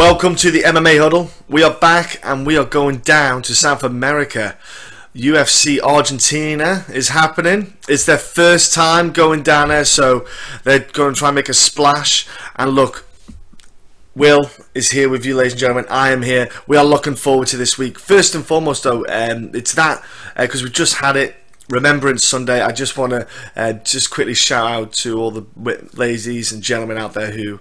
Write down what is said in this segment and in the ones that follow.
Welcome to the MMA Huddle. We are back and we are going down to South America. UFC Argentina is happening. It's their first time going down there, so they're going to try and make a splash. And look, Will is here with you, ladies and gentlemen. I am here. We are looking forward to this week. First and foremost, though, it's that because we just had it. Remembrance Sunday. I just want to just quickly shout out to all the ladies and gentlemen out there who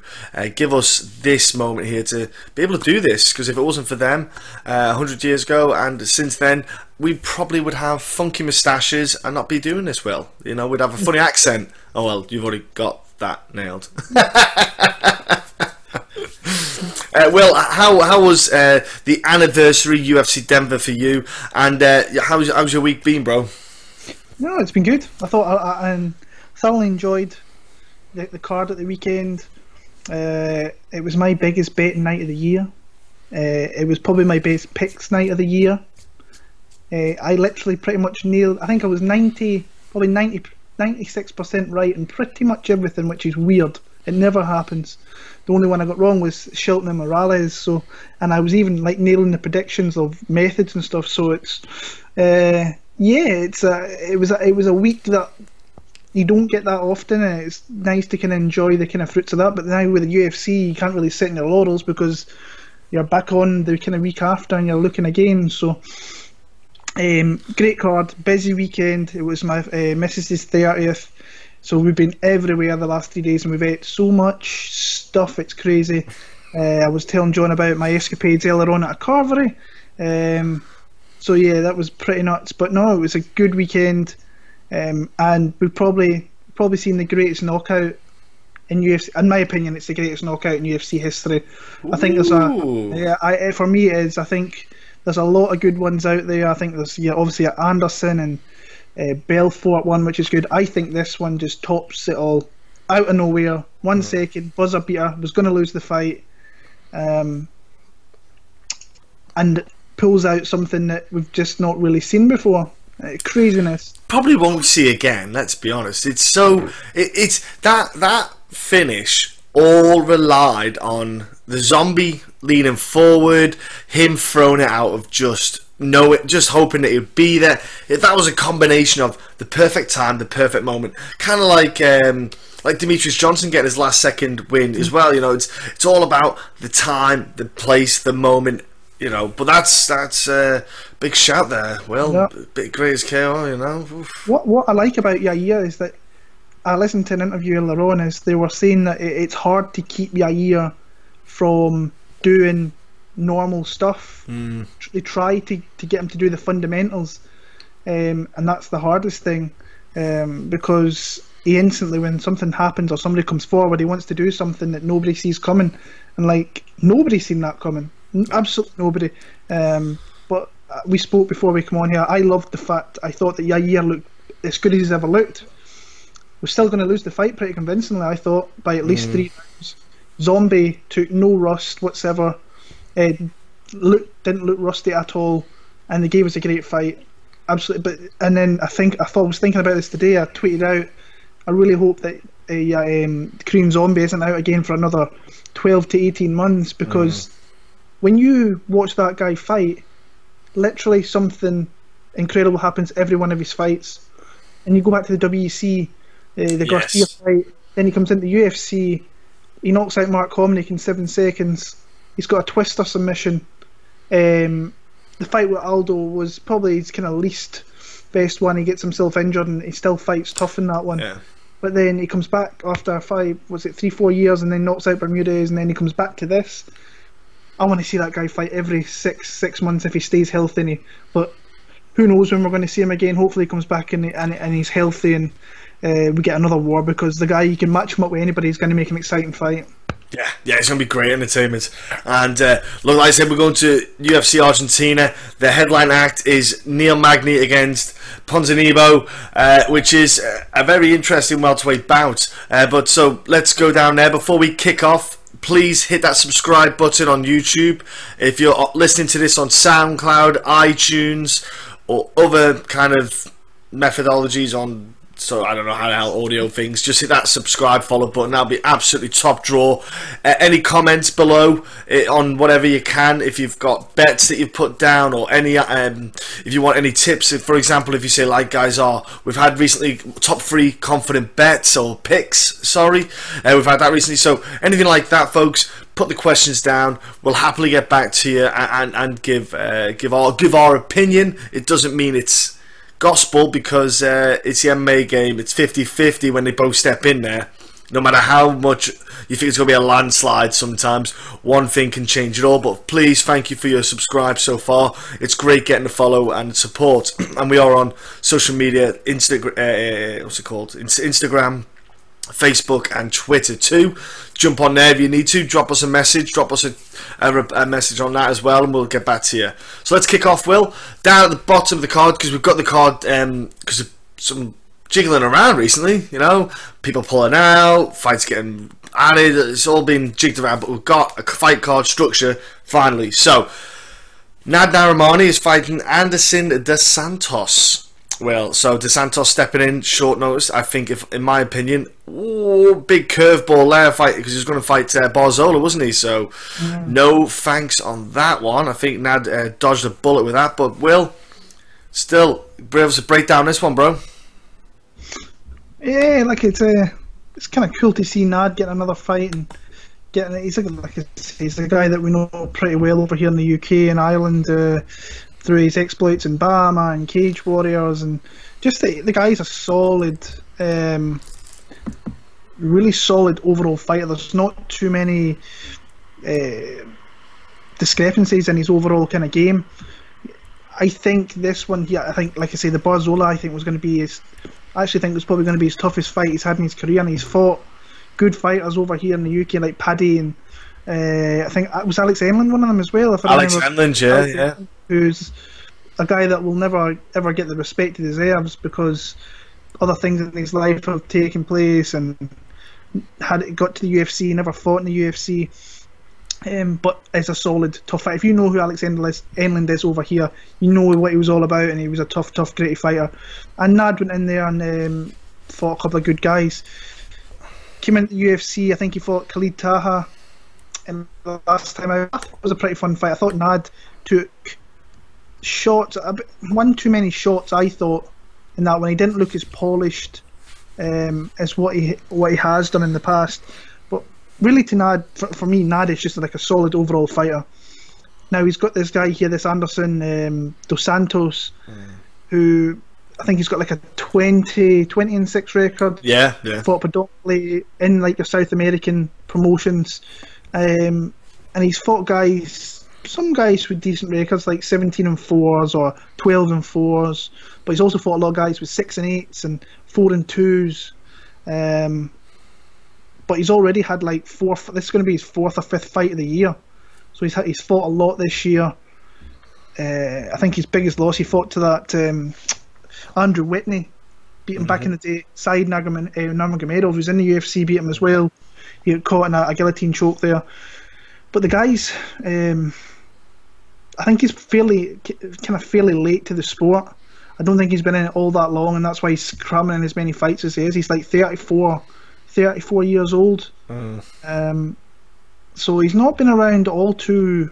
give us this moment here to be able to do this, because if it wasn't for them 100 years ago and since then, we probably would have funky moustaches and not be doing this. Will, you know, we'd have a funny accent. Oh well, you've already got that nailed. Will, how was the anniversary UFC Denver for you, and how's your week been, bro? No, it's been good. I thought I thoroughly enjoyed the card at the weekend. It was my biggest betting night of the year. It was probably my best picks night of the year. I literally pretty much nailed. I think I was 96% right in pretty much everything, which is weird. It never happens. The only one I got wrong was Shelton and Morales. So, and I was even like nailing the predictions of methods and stuff. So it's. Yeah, it was a week that you don't get that often, and it's nice to kind of enjoy the kind of fruits of that. But now with the UFC, you can't really sit in your laurels because you're back on the kind of week after and you're looking again. So, great card, busy weekend. It was my missus's 30th, so we've been everywhere the last 3 days, and we've ate so much stuff. It's crazy. I was telling John about my escapades earlier on at a carvery. So yeah, that was pretty nuts. But no, it was a good weekend, and we've probably seen the greatest knockout in UFC. In my opinion, it's the greatest knockout in UFC history. Ooh. I think there's for me it is. I think there's a lot of good ones out there. I think there's obviously Anderson and Belfort one, which is good. I think this one just tops it all. Out of nowhere, 1 second buzzer beater, was going to lose the fight, and pulls out something that we've just not really seen before. Craziness. Probably won't see again, let's be honest. It's so it's that finish all relied on the zombie leaning forward, him throwing it out of just hoping that he'd be there. That was a combination of the perfect time, the perfect moment, kind of like Demetrius Johnson getting his last second win as well. You know, it's all about the time, the place, the moment. You know, but that's a big shout there. Well, yeah. Bit greatest KO, you know. Oof. What I like about Yair is that I listened to an interview earlier on. Is they were saying that it's hard to keep Yair from doing normal stuff. They try to get him to do the fundamentals, and that's the hardest thing, because he instantly, when something happens or somebody comes forward, he wants to do something that nobody sees coming, and like nobody's seen that coming. Absolutely nobody. But we spoke before we come on here. I loved the fact I thought that Yair looked as good as he's ever looked. We're still going to lose the fight pretty convincingly, I thought, by at least 3 rounds. Zombie took no rust whatsoever. Didn't look rusty at all, and they gave us a great fight. Absolutely. But and then I was thinking about this today. I tweeted out, I really hope that Korean Zombie isn't out again for another 12 to 18 months, because when you watch that guy fight, literally something incredible happens every one of his fights. And you go back to the WEC, the Garcia fight, then he comes into the UFC, he knocks out Mark Hominick in 7 seconds, he's got a twister submission. The fight with Aldo was probably his kind of least best one. He gets himself injured and he still fights tough in that one. Yeah. But then he comes back after 3-4 years, and then knocks out Bermudez, and then he comes back to this. I want to see that guy fight every six months if he stays healthy. But who knows when we're going to see him again? Hopefully he comes back and he's healthy, and we get another war, because the guy, you can match him up with anybody, he's going to make an exciting fight. Yeah, it's going to be great entertainment. And look, like I said, we're going to UFC Argentina. The headline act is Neil Magny against Ponzinibbio, which is a very interesting welterweight bout. But so let's go down there. Before we kick off, please hit that subscribe button on YouTube. If you're listening to this on SoundCloud, iTunes, or other kind of methodologies on so I don't know how the hell audio things. Just hit that subscribe, follow button. That'll be absolutely top draw. Any comments below on whatever you can. If you've got bets that you've put down, or any, if you want any tips. If, for example, if you say, like guys are, we've had recently top 3 confident bets or picks. Sorry, we've had that recently. So anything like that, folks, put the questions down. We'll happily get back to you and give our opinion. It doesn't mean it's gospel, because it's the MMA game. It's 50-50 when they both step in there. No matter how much you think it's going to be a landslide, sometimes one thing can change it all. But please, thank you for your subscribe so far. It's great getting the follow and support. And we are on social media, Instagram, Facebook and Twitter too. Jump on there if you need to. Drop us a message. Drop us a message on that as well, and we'll get back to you. So let's kick off, Will. Down at the bottom of the card, because we've got the card because of some jiggling around recently. You know, people pulling out, fights getting added. It's all been jigged around, but we've got a fight card structure finally. So Nad Narimani is fighting Anderson dos Santos. Well, so dos Santos stepping in short notice. I think, if in my opinion, big curveball there, fight, because he was going to fight Barzola, wasn't he? So no thanks on that one. I think Nad dodged a bullet with that. But Will, still be able to break down this one, bro. Yeah, like it's kind of cool to see Nad get another fight and getting it. He's a guy that we know pretty well over here in the UK and Ireland. Through his exploits in Bama and Cage Warriors, and just the guy's a solid, really solid overall fighter. There's not too many discrepancies in his overall kind of game. I think this one here, like I say, the Barzola, I think was going to be I actually think it was probably going to be his toughest fight he's had in his career, and he's fought good fighters over here in the UK like Paddy and I think it was Alex Enland, one of them as well. Alex Enland, yeah. Who's a guy that will never ever get the respect he deserves, because other things in his life have taken place, and got to the UFC, never fought in the UFC, but is a solid tough fighter. If you know who Alex Enland is over here, you know what he was all about, and he was a tough gritty fighter. And Nad went in there and fought a couple of good guys. Came into the UFC, I think he fought Khalid Taha, and the last time I thought it was a pretty fun fight. I thought Nad took shots, one too many shots, I thought, in that one. He didn't look as polished as what he has done in the past. But really, to Nad, for me, Nad is just like a solid overall fighter. Now he's got this guy here, this Anderson dos Santos, who I think he's got like a 20-6 record. Yeah. Fought predominantly in like your South American promotions, and he's fought some guys with decent records like 17-4s or 12-4s, but he's also fought a lot of guys with 6-8s and 4-2s. But he's already had like this is going to be his 4th or 5th fight of the year, so he's fought a lot this year. I think his biggest loss, he fought to that Andrew Whitney, beat him back in the day. Said Nurmagomedov, who's in the UFC, beat him as well. He got caught in a guillotine choke there. But the guys, I think he's fairly late to the sport. I don't think he's been in it all that long, and that's why he's cramming in as many fights as he is. He's like 34 years old. So he's not been around all too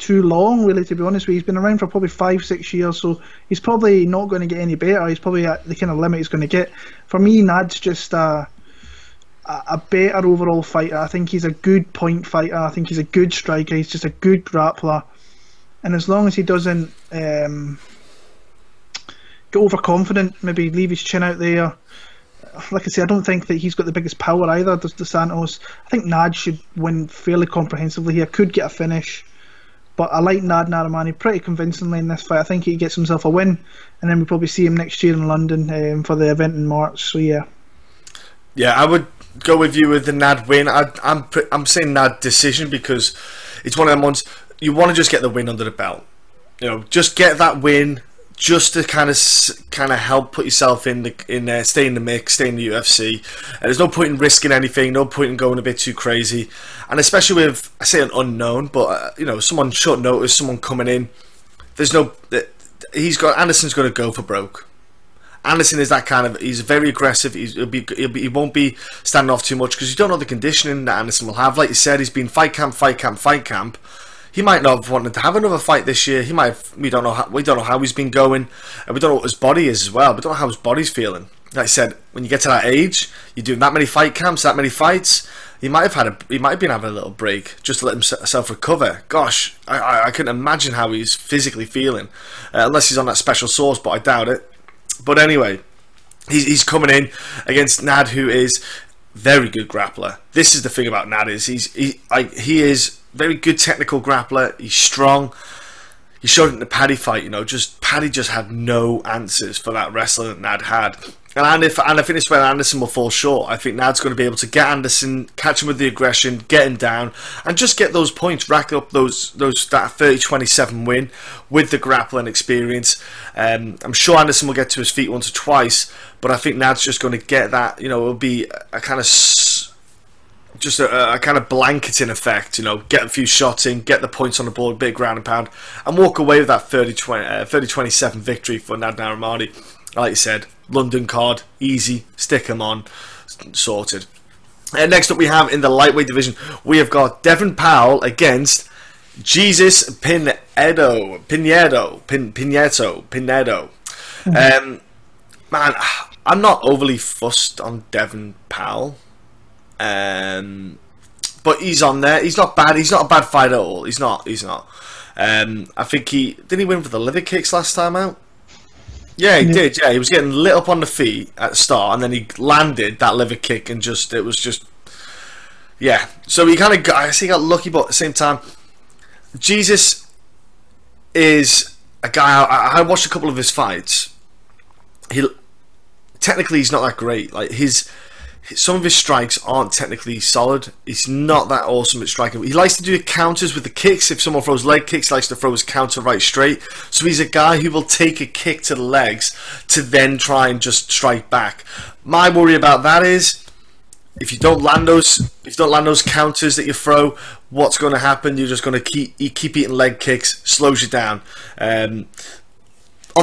long, really, to be honest with you. He's been around for probably 5-6 years, so he's probably not going to get any better. He's probably at the kind of limit he's going to get. For me, Nad's just a better overall fighter. I think he's a good point fighter. I think he's a good striker. He's just a good grappler. And as long as he doesn't get overconfident, maybe leave his chin out there. Like I say, I don't think that he's got the biggest power either, dos Santos. I think Nad should win fairly comprehensively here. Could get a finish. But I like Nad Narimani pretty convincingly in this fight. I think he gets himself a win, and then we'll probably see him next year in London for the event in March. So yeah. Yeah, I would go with you with the Nad win. I'm saying Nad decision, because it's one of them ones you want to just get the win under the belt. You know, just get that win, just to kind of help put yourself in there, stay in the mix, stay in the UFC. There's no point in risking anything, no point in going a bit too crazy, and especially with, I say, an unknown, but someone short notice, someone coming in. Anderson's going to go for broke. Anderson is that kind of, he's very aggressive. He won't be standing off too much because you don't know the conditioning that Anderson will have. Like you said, he's been fight camp. He might not have wanted to have another fight this year. He might. We don't know how he's been going, and we don't know what his body is as well. We don't know how his body's feeling. Like I said, when you get to that age, you're doing that many fight camps, that many fights. He might have been having a little break just to let himself recover. Gosh, I couldn't imagine how he's physically feeling, unless he's on that special sauce, but I doubt it. But anyway, he's coming in against Nad, who is very good grappler. This is the thing about Nad, is he is very good technical grappler. He's strong. He showed it in the Paddy fight. Paddy just had no answers for that wrestler that Nad had. And I think this is where Anderson will fall short. I think Nad's going to be able to get Anderson, catch him with the aggression, get him down, and just get those points, rack up that 30-27 win with the grappling experience. I'm sure Anderson will get to his feet once or twice, but I think Nad's just going to get that. It'll be a kind of a kind of blanketing effect. Get a few shots in, get the points on the board, big ground and pound, and walk away with that 30-27 victory for Nad Narimani. Like you said, London card, easy, stick him on, sorted. Next up we have in the lightweight division, we have got Devin Powell against Jesus Pinedo. Man, I'm not overly fussed on Devin Powell, but he's on there. He's not bad. He's not a bad fighter at all. He's not. I think did he win for the liver kicks last time out? Yeah, he did. Yeah, he was getting lit up on the feet at the start, and then he landed that liver kick, and it was just, yeah. So he kind of I got lucky, but at the same time, Jesus is a guy. I watched a couple of his fights. Technically, he's not that great. Like some of his strikes aren't technically solid. He's not that awesome at striking. He likes to do counters with the kicks. If someone throws leg kicks, he likes to throw his counter right straight. So he's a guy who will take a kick to the legs to then try and just strike back. My worry about that is if you don't land those counters that you throw, what's going to happen? You're just going to keep eating leg kicks, slows you down. On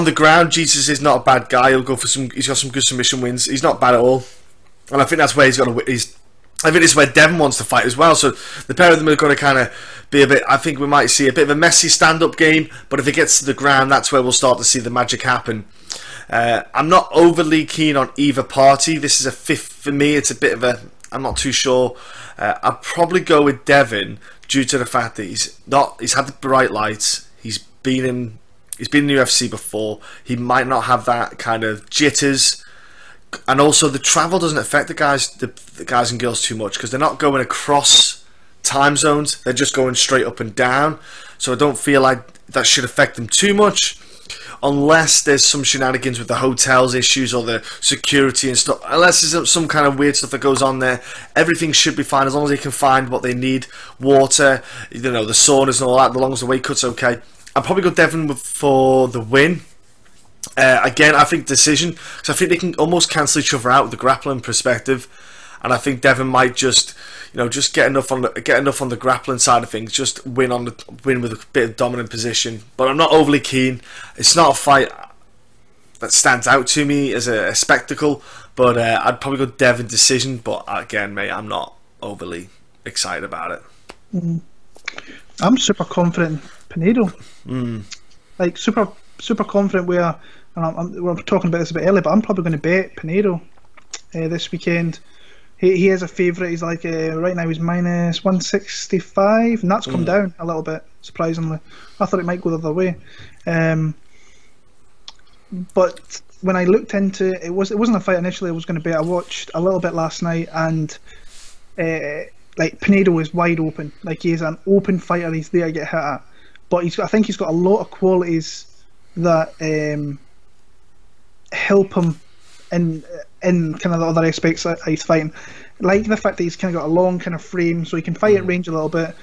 the ground, Jesus is not a bad guy. He's got some good submission wins. He's not bad at all. And I think that's where I think this is where Devin wants to fight as well. So the pair of them are going to kind of be a bit. I think we might see a bit of a messy stand-up game. But if it gets to the ground, that's where we'll start to see the magic happen. I'm not overly keen on either party. This is a fifth for me. It's a bit of a. I'm not too sure. I'll probably go with Devin due to the fact that he's had the bright lights. He's been in the UFC before. He might not have that kind of jitters. And also the travel doesn't affect the guys and girls too much because they're not going across time zones. They're just going straight up and down. So I don't feel like that should affect them too much, unless there's some shenanigans with the hotels issues or the security and stuff. Unless there's some kind of weird stuff that goes on there, everything should be fine as long as they can find what they need. Water, the saunas and all that. As long as the weight cut's okay. I'll probably go Devin for the win. Again, I think decision, because I think they can almost cancel each other out with the grappling perspective, and I think Devin might just get enough on the grappling side of things, just win with a bit of dominant position. But I'm not overly keen. It's not a fight that stands out to me as a spectacle, but I'd probably go Devin decision. But again, mate, I'm not overly excited about it. I'm super confident in Pinedo. Like super confident where, and we're talking about this a bit earlier, but I'm probably going to bet Pinedo this weekend. He is a favourite. He's like right now he's minus 165, and that's come down a little bit, surprisingly. I thought it might go the other way, but when I looked into it, it wasn't a fight initially I was going to bet. I watched a little bit last night, and like Pinedo is wide open. Like he is an open fighter. He's there to get hit at, but I think he's got a lot of qualities that help him in kind of the other aspects that he's fighting, like the fact that he's kind of got a long kind of frame so he can fight at range a little bit.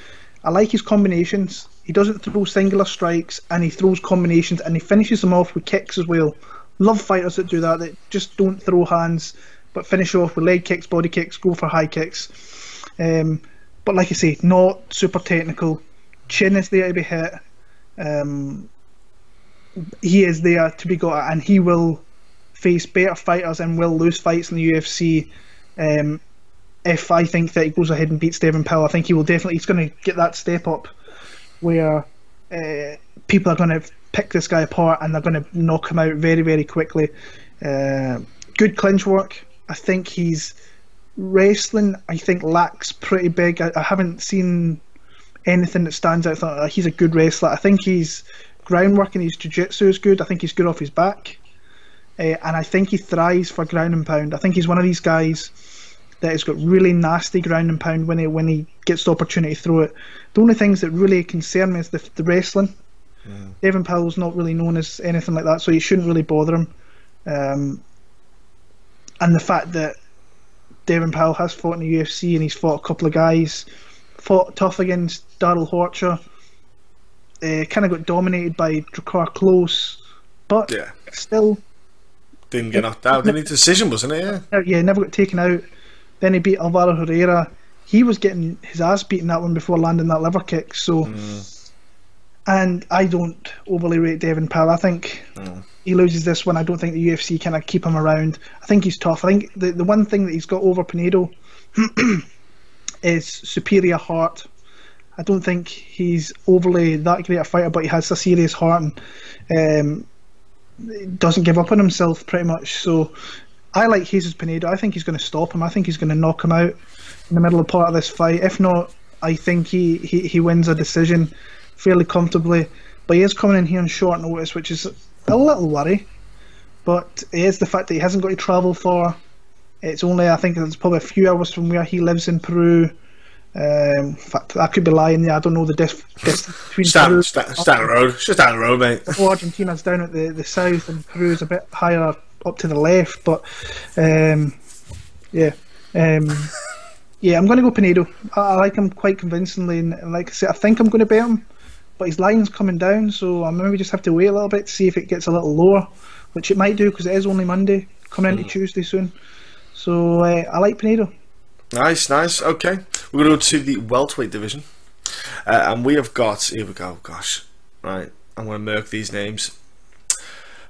I like his combinations. He doesn't throw singular strikes, and he throws combinations, and he finishes them off with kicks as well. Love fighters that do that just don't throw hands but finish off with leg kicks, body kicks, go for high kicks. But like I say, not super technical. Chin is there to be hit. He is there to be got at, and he will face better fighters and will lose fights in the UFC. If I think that he goes ahead and beats Devin Powell, I think he will definitely. He's going to get that step up where people are going to pick this guy apart and they're going to knock him out very, very quickly. Good clinch work. I think he's wrestling. I think lacks pretty big. I haven't seen anything that stands out. I thought he's a good wrestler. I think his groundwork and his jiu-jitsu is good. I think he's good off his back. And I think he thrives for ground and pound. I think he's one of these guys that has got really nasty ground and pound when he gets the opportunity to throw it. The only things that really concern me is the wrestling. Devin Powell's not really known as anything like that, so he shouldn't really bother him. And the fact that Devin Powell has fought in the UFC and he's fought a couple of guys, fought tough against Darryl Horcher, kind of got dominated by Drakkar Klose, but still didn't get knocked out. Didn't he? Decision, wasn't it? Yeah, never got taken out. Then he beat Alvaro Herrera. He was getting his ass beaten that one before landing that liver kick. So, and I don't overly rate Devin Powell. I think he loses this one. I don't think the UFC kind of keep him around. I think he's tough. I think the one thing that he's got over Pinedo is superior heart. I don't think he's overly that great a fighter, but he has a serious heart and doesn't give up on himself pretty much. So I like Jesus Pinedo. I think he's going to stop him. I think he's going to knock him out in the middle of part of this fight. If not, I think he wins a decision fairly comfortably. But he is coming in here on short notice, which is a little worry. But it is the fact that he hasn't got to travel far. It's only, I think it's probably a few hours from where he lives in Peru. In fact, I could be lying there. I don't know the distance between Peru. It's down the road. It's just down the road, mate. Argentina's down at the south and Peru's a bit higher up to the left. But I'm going to go Pinedo. I like him quite convincingly, and like I said, I think I'm going to bet him. But his line's coming down, so I maybe just have to wait a little bit to see if it gets a little lower, which it might do because it is only Monday, coming into Tuesday soon. So I like Pinedo. Nice. Okay, we're going to go to the welterweight division, and we have got. Here we go. Gosh, right. I'm going to murk these names.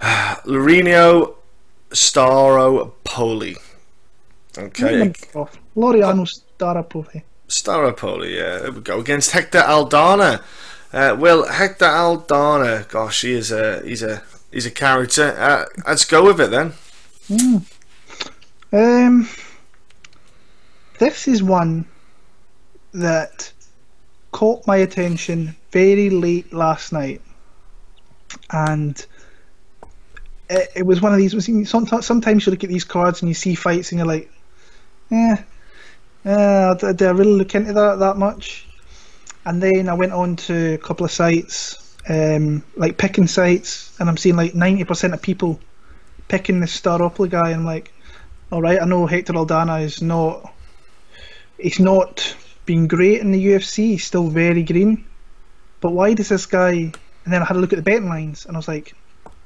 Laurinho Staropoli. Okay. Laurinho Staropoli. Staropoli. Yeah. There we go. Against Hector Aldana. Hector Aldana. Gosh, he's a character. Let's go with it then. This is one that caught my attention very late last night, and it was one of these. Sometimes you look at these cards and you see fights and you're like, did I really look into that much? And then I went on to a couple of sites, like picking sites, and I'm seeing like 90% of people picking the Staropoli guy. And I'm like, all right, I know Hector Aldana is not. He's not been great in the UFC. He's still very green. But why does this guy? And then I had a look at the betting lines, and I was like,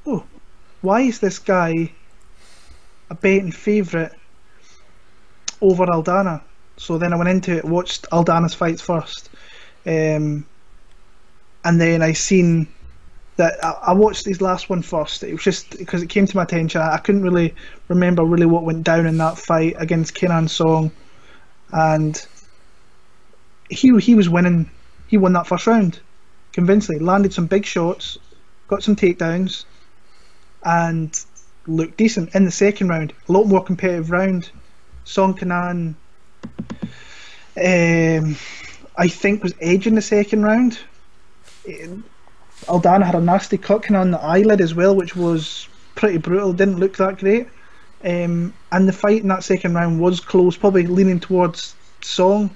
oh, why is this guy a betting favourite over Aldana? So then I went into it, watched Aldana's fights first. And then I seen that I watched his last one first. It was just because it came to my attention. I couldn't really remember what went down in that fight against Kenan Song, and he was winning. He won that first round convincingly. Landed some big shots, got some takedowns, and looked decent in the second round. A lot more competitive round. Song Kenan, I think, was edging the second round. Aldana had a nasty cut on the eyelid as well, which was pretty brutal. Didn't look that great. And the fight in that second round was close, probably leaning towards Song.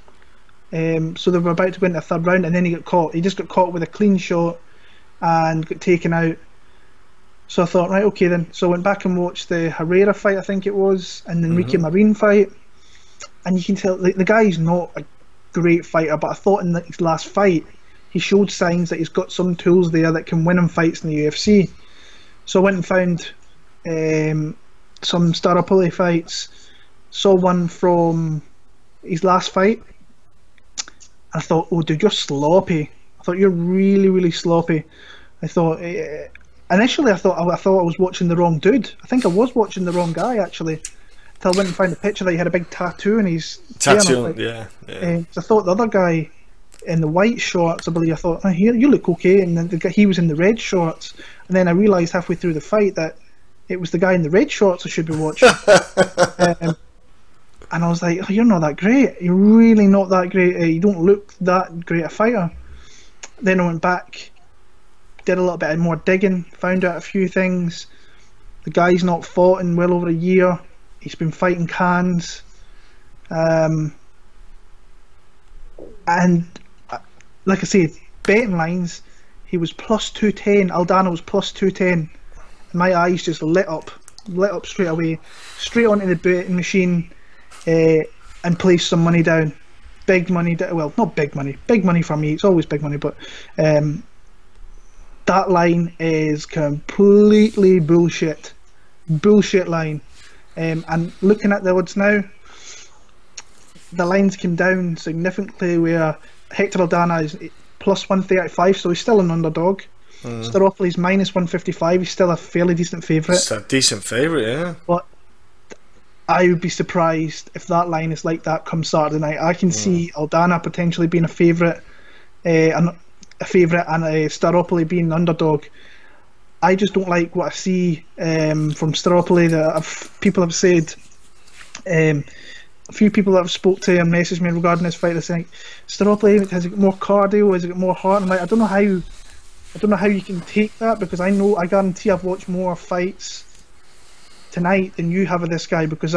So they were about to go into the third round, and then he got caught. He just got caught with a clean shot and got taken out. So I thought, right, okay then. So I went back and watched the Herrera fight, I think it was, and the Enrique Marin fight. And you can tell the guy's not a great fighter, but I thought in his last fight he showed signs that he's got some tools there that can win him fights in the UFC. So I went and found some Staropoli fights, saw one from his last fight. I thought, oh dude, you're sloppy. I thought, you're really, really sloppy. I thought, initially I thought I was watching the wrong dude. I think I was watching the wrong guy actually. Till I went and found a picture that he had a big tattoo, and he's tattoo. So I thought the other guy in the white shorts, I believe, I thought, oh, here you look okay, and then he was in the red shorts, and then I realised halfway through the fight that it was the guy in the red shorts I should be watching. And I was like, oh, you're not that great. You're really not that great. You don't look that great a fighter. Then I went back, did a little bit more digging, found out a few things. The guy's not fought in well over a year. He's been fighting cans. And like I said, betting lines, he was plus 210. Aldana was plus 210. My eyes just lit up straight away, straight onto the betting machine, and placed some money down. Big money, well, not big money for me. It's always big money, but that line is completely bullshit line. And looking at the odds now, the lines came down significantly, where Hector Aldana is plus 135, so he's still an underdog. Staropoulos minus 155, he's still a fairly decent favourite. It's a decent favourite, yeah. But I would be surprised if that line is like that come Saturday night. I can see Aldana potentially being a favourite, and Staropoulos being an underdog. I just don't like what I see from Staropoulos. That people have said, a few people that I've spoke to and messaged me regarding this fight, they're saying Staropoulos has more cardio, has it got more heart? I'm like, I don't know how you can take that, because I guarantee I've watched more fights tonight than you have of this guy, because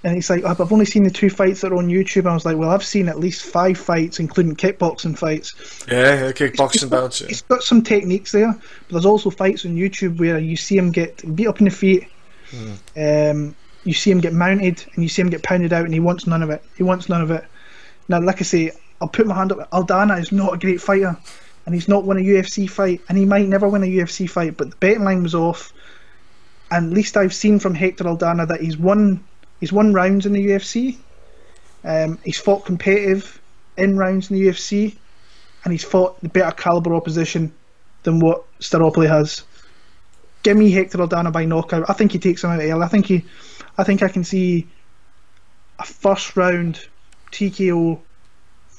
and it's like, I've only seen the 2 fights that are on YouTube. I was like, well, I've seen at least 5 fights, including kickboxing fighs. Yeah, kickboxing bouts. He's got some techniques there, but there's also fights on YouTube where you see him get beat up in the feet, you see him get mounted, and you see him get pounded out, and he wants none of it. Now, like I say, I'll put my hand up. Aldana is not a great fighter, and he's not won a UFC fight, and he might never win a UFC fight, but the betting line was off. And at least I've seen from Hector Aldana that he's won rounds in the UFC. He's fought competitive in rounds in the UFC, and he's fought the better caliber opposition than what Staropoulos has. Give me Hector Aldana by knockout. I think he takes him out early. I think I can see a first round TKO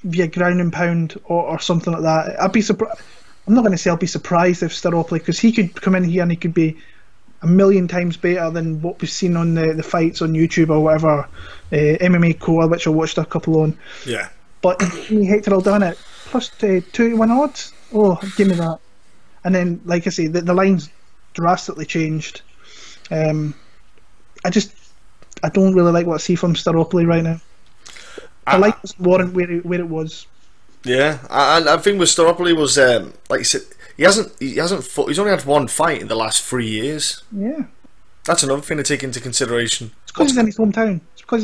via ground and pound or something like that. I'd be surprised. I'm not going to say I'll be surprised if Staropoulos, because he could come in here and he could be a million times better than what we've seen on the fights on YouTube or whatever, MMA Core, which I watched a couple on. Yeah. But Hector Aldana plus 2-1 odds. Oh, give me that. And then, like I say, the line's drastically changed. I don't really like what I see from Staropoulos right now. The line doesn't warrant where it was. Yeah, and I think with Staropoulos was like you said, he's only had 1 fight in the last 3 years. Yeah, that's another thing to take into consideration. It's because he's in his hometown. It's because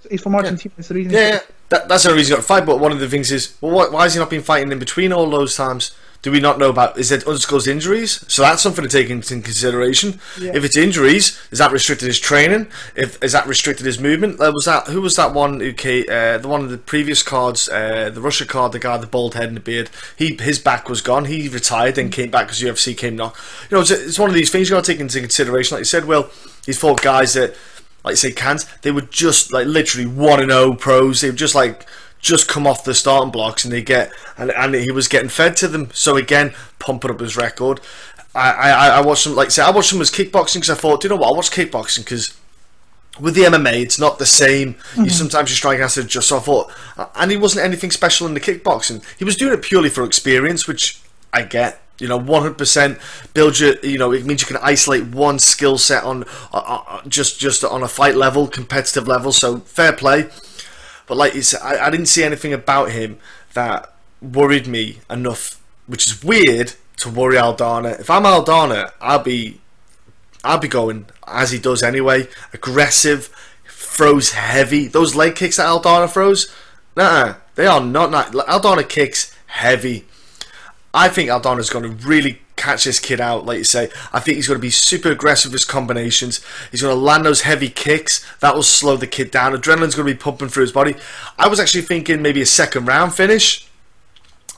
he's from Argentina. That's the reason. Yeah, that's the reason he's got to fight. But one of the things is, well, why has he not been fighting in between all those times? Do we not know about? Is it undisclosed injuries? So that's something to take into consideration. Yeah. If it's injuries, is that restricted his training? Is that restricted his movement? Who was that one who came? The one of the previous cards, the Russia card, the guy with the bald head and the beard. His back was gone. He retired and came back because UFC came knock. You know, it's one of these things you got to take into consideration. Like you said, Will, he's fought guys that, like you say, cans. They were just like literally 1-0 pros. They were just come off the starting blocks, and and he was getting fed to them. So again, pumping up his record. I watched him, like say, I watched him as kickboxing because I thought, do you know what, I'll watch kickboxing because with the MMA it's not the same. Sometimes your striking has to adjust. So I thought, and he wasn't anything special in the kickboxing. He was doing it purely for experience, which I get. You know, 100% build your. You know, it means you can isolate one skill set on just on a fight level, competitive level. So fair play. But like you said, I didn't see anything about him that worried me enough, which is weird to worry Aldana. If I'm Aldana, I'll be going as he does anyway. Aggressive, throws heavy. Those leg kicks that Aldana throws, they are not. Aldana kicks heavy. I think Aldana's going to really catch this kid out, like you say. I think he's going to be super aggressive with his combinations. He's going to land those heavy kicks. That will slow the kid down. Adrenaline's going to be pumping through his body. I was actually thinking maybe a second round finish.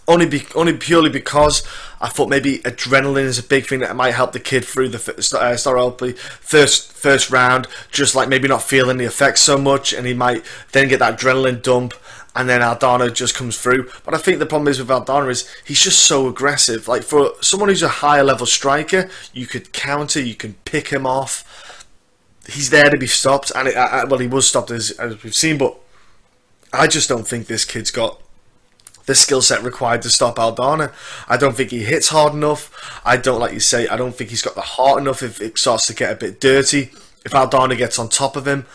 only purely because I thought maybe adrenaline is a big thing that might help the kid through the first round, just like maybe not feeling the effects so much, and he might then get that adrenaline dump, and then Aldana just comes through. But I think the problem is with Aldana is he's just so aggressive. Like, for someone who's a higher level striker, you could counter, you can pick him off. He's there to be stopped, and well, he was stopped as we've seen, but I just don't think this kid's got the skill set required to stop Aldana. I don't think he hits hard enough. I don't, like you say, I don't think he's got the heart enough if it starts to get a bit dirty. If Aldana gets on top of him,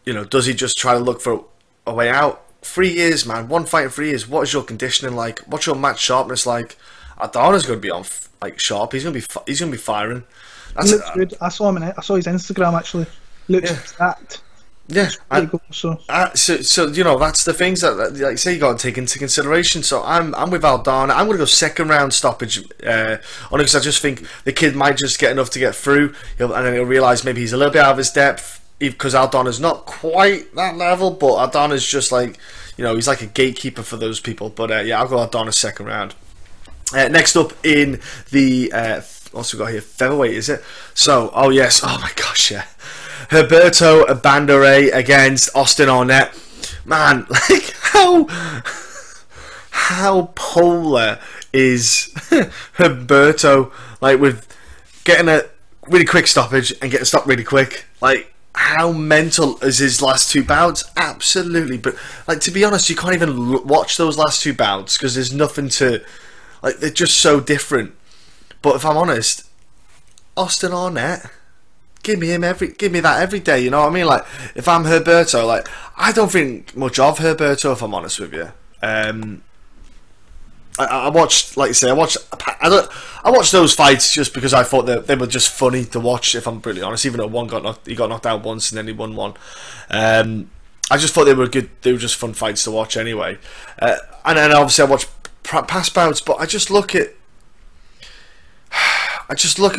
you know, does he just try to look for a way out? 3 years, man. One fight in 3 years. What is your conditioning like? What's your match sharpness like? Aldana's going to be on like sharp. He's going to be firing. He looks good. I saw him. I saw his Instagram actually. Looks stacked. Yeah, so you know, that's the things that, like you say, you got to take into consideration. So I'm with Aldana. I'm going to go second round stoppage, only because I just think the kid might just get enough to get through, and then he'll realise maybe he's a little bit out of his depth, because Aldana's not quite that level, but Aldana's just like, you know, he's like a gatekeeper for those people. But yeah, I'll go Aldana second round. Next up in the what's we got here? Featherweight, is it? So, oh yes, oh my gosh, yeah. Humberto Bandere against Austin Arnett. Man, like, how polar is Humberto, like, with getting a really quick stoppage and getting stopped really quick? Like, how mental is his last two bouts? Absolutely. But, like, to be honest, you can't even watch those last two bouts because there's nothing to, like, they're just so different. But if I'm honest, Austin Arnett, give me that every day, you know what I mean? Like, if I'm Humberto, like, I don't think much of Humberto, if I'm honest with you. I watched, like you say, I watched those fights just because I thought that they were just funny to watch, if I'm brutally honest. Even though he got knocked out once and then he won one. I just thought they were good. They were just fun fights to watch anyway. And then obviously I watched past bouts, but I just look at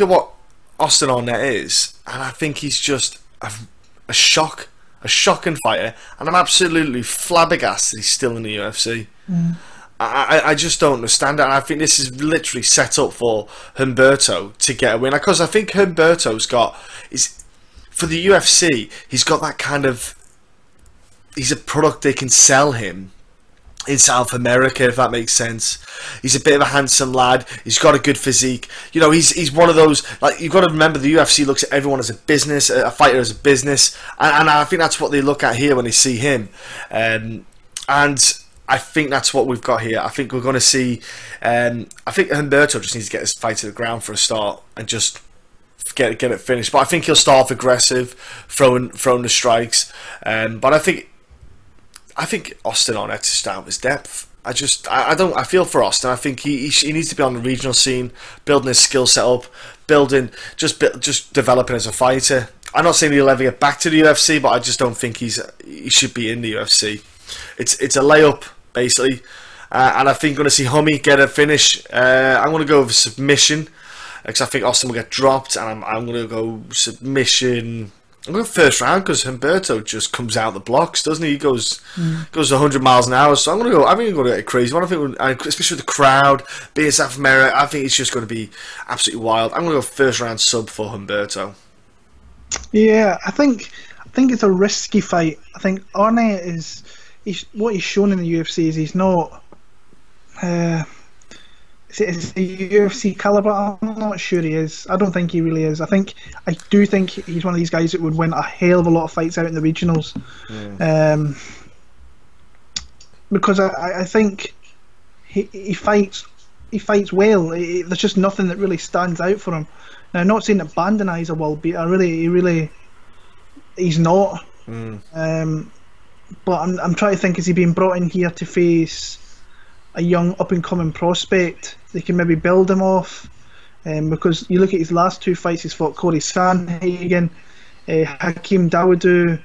what Austin Arnett is, and I think he's just a shocking fighter, and I'm absolutely flabbergasted he's still in the UFC. I just don't understand it, and I think this is literally set up for Humberto to get a win, because I think Humberto's for the UFC, he's got that kind of, he's a product they can sell him in South America, if that makes sense. He's a bit of a handsome lad. He's got a good physique. You know, he's one of those, like, you've got to remember, the UFC looks at everyone as a business, a fighter as a business, and I think that's what they look at here when they see him. And I think that's what we've got here. I think we're going to see, I think Humberto just needs to get his fight to the ground for a start and just get it finished. But I think he'll start off aggressive, throwing the strikes. But I think Austin Arnett is out of his depth. I feel for Austin. I think he needs to be on the regional scene, building his skill set up, just developing as a fighter. I'm not saying he'll ever get back to the UFC, but I just don't think he should be in the UFC. It's a layup basically, and I think we're going to see Hummy get a finish. I'm going to go with submission because I think Austin will get dropped, and I'm going to go submission. I'm going first round because Humberto just comes out the blocks, doesn't he? He goes 100 miles an hour. So I think I'm going to get crazy. I think, especially with the crowd being South America, I think it's just going to be absolutely wild. I'm going to go first round sub for Humberto. Yeah, I think it's a risky fight. I think Arnett what he's shown in the UFC is he's not. Is he UFC caliber? I'm not sure he is. I don't think he really is. I do think he's one of these guys that would win a hell of a lot of fights out in the regionals. Because I think he fights well. There's just nothing that really stands out for him. Now, I'm not saying that Bandenai's a world beater. He's not. But I'm trying to think, is he being brought in here to face a young up-and-coming prospect? They can maybe build him off, because you look at his last two fights, he's fought Corey Sandhagen, Hakeem Dawodu.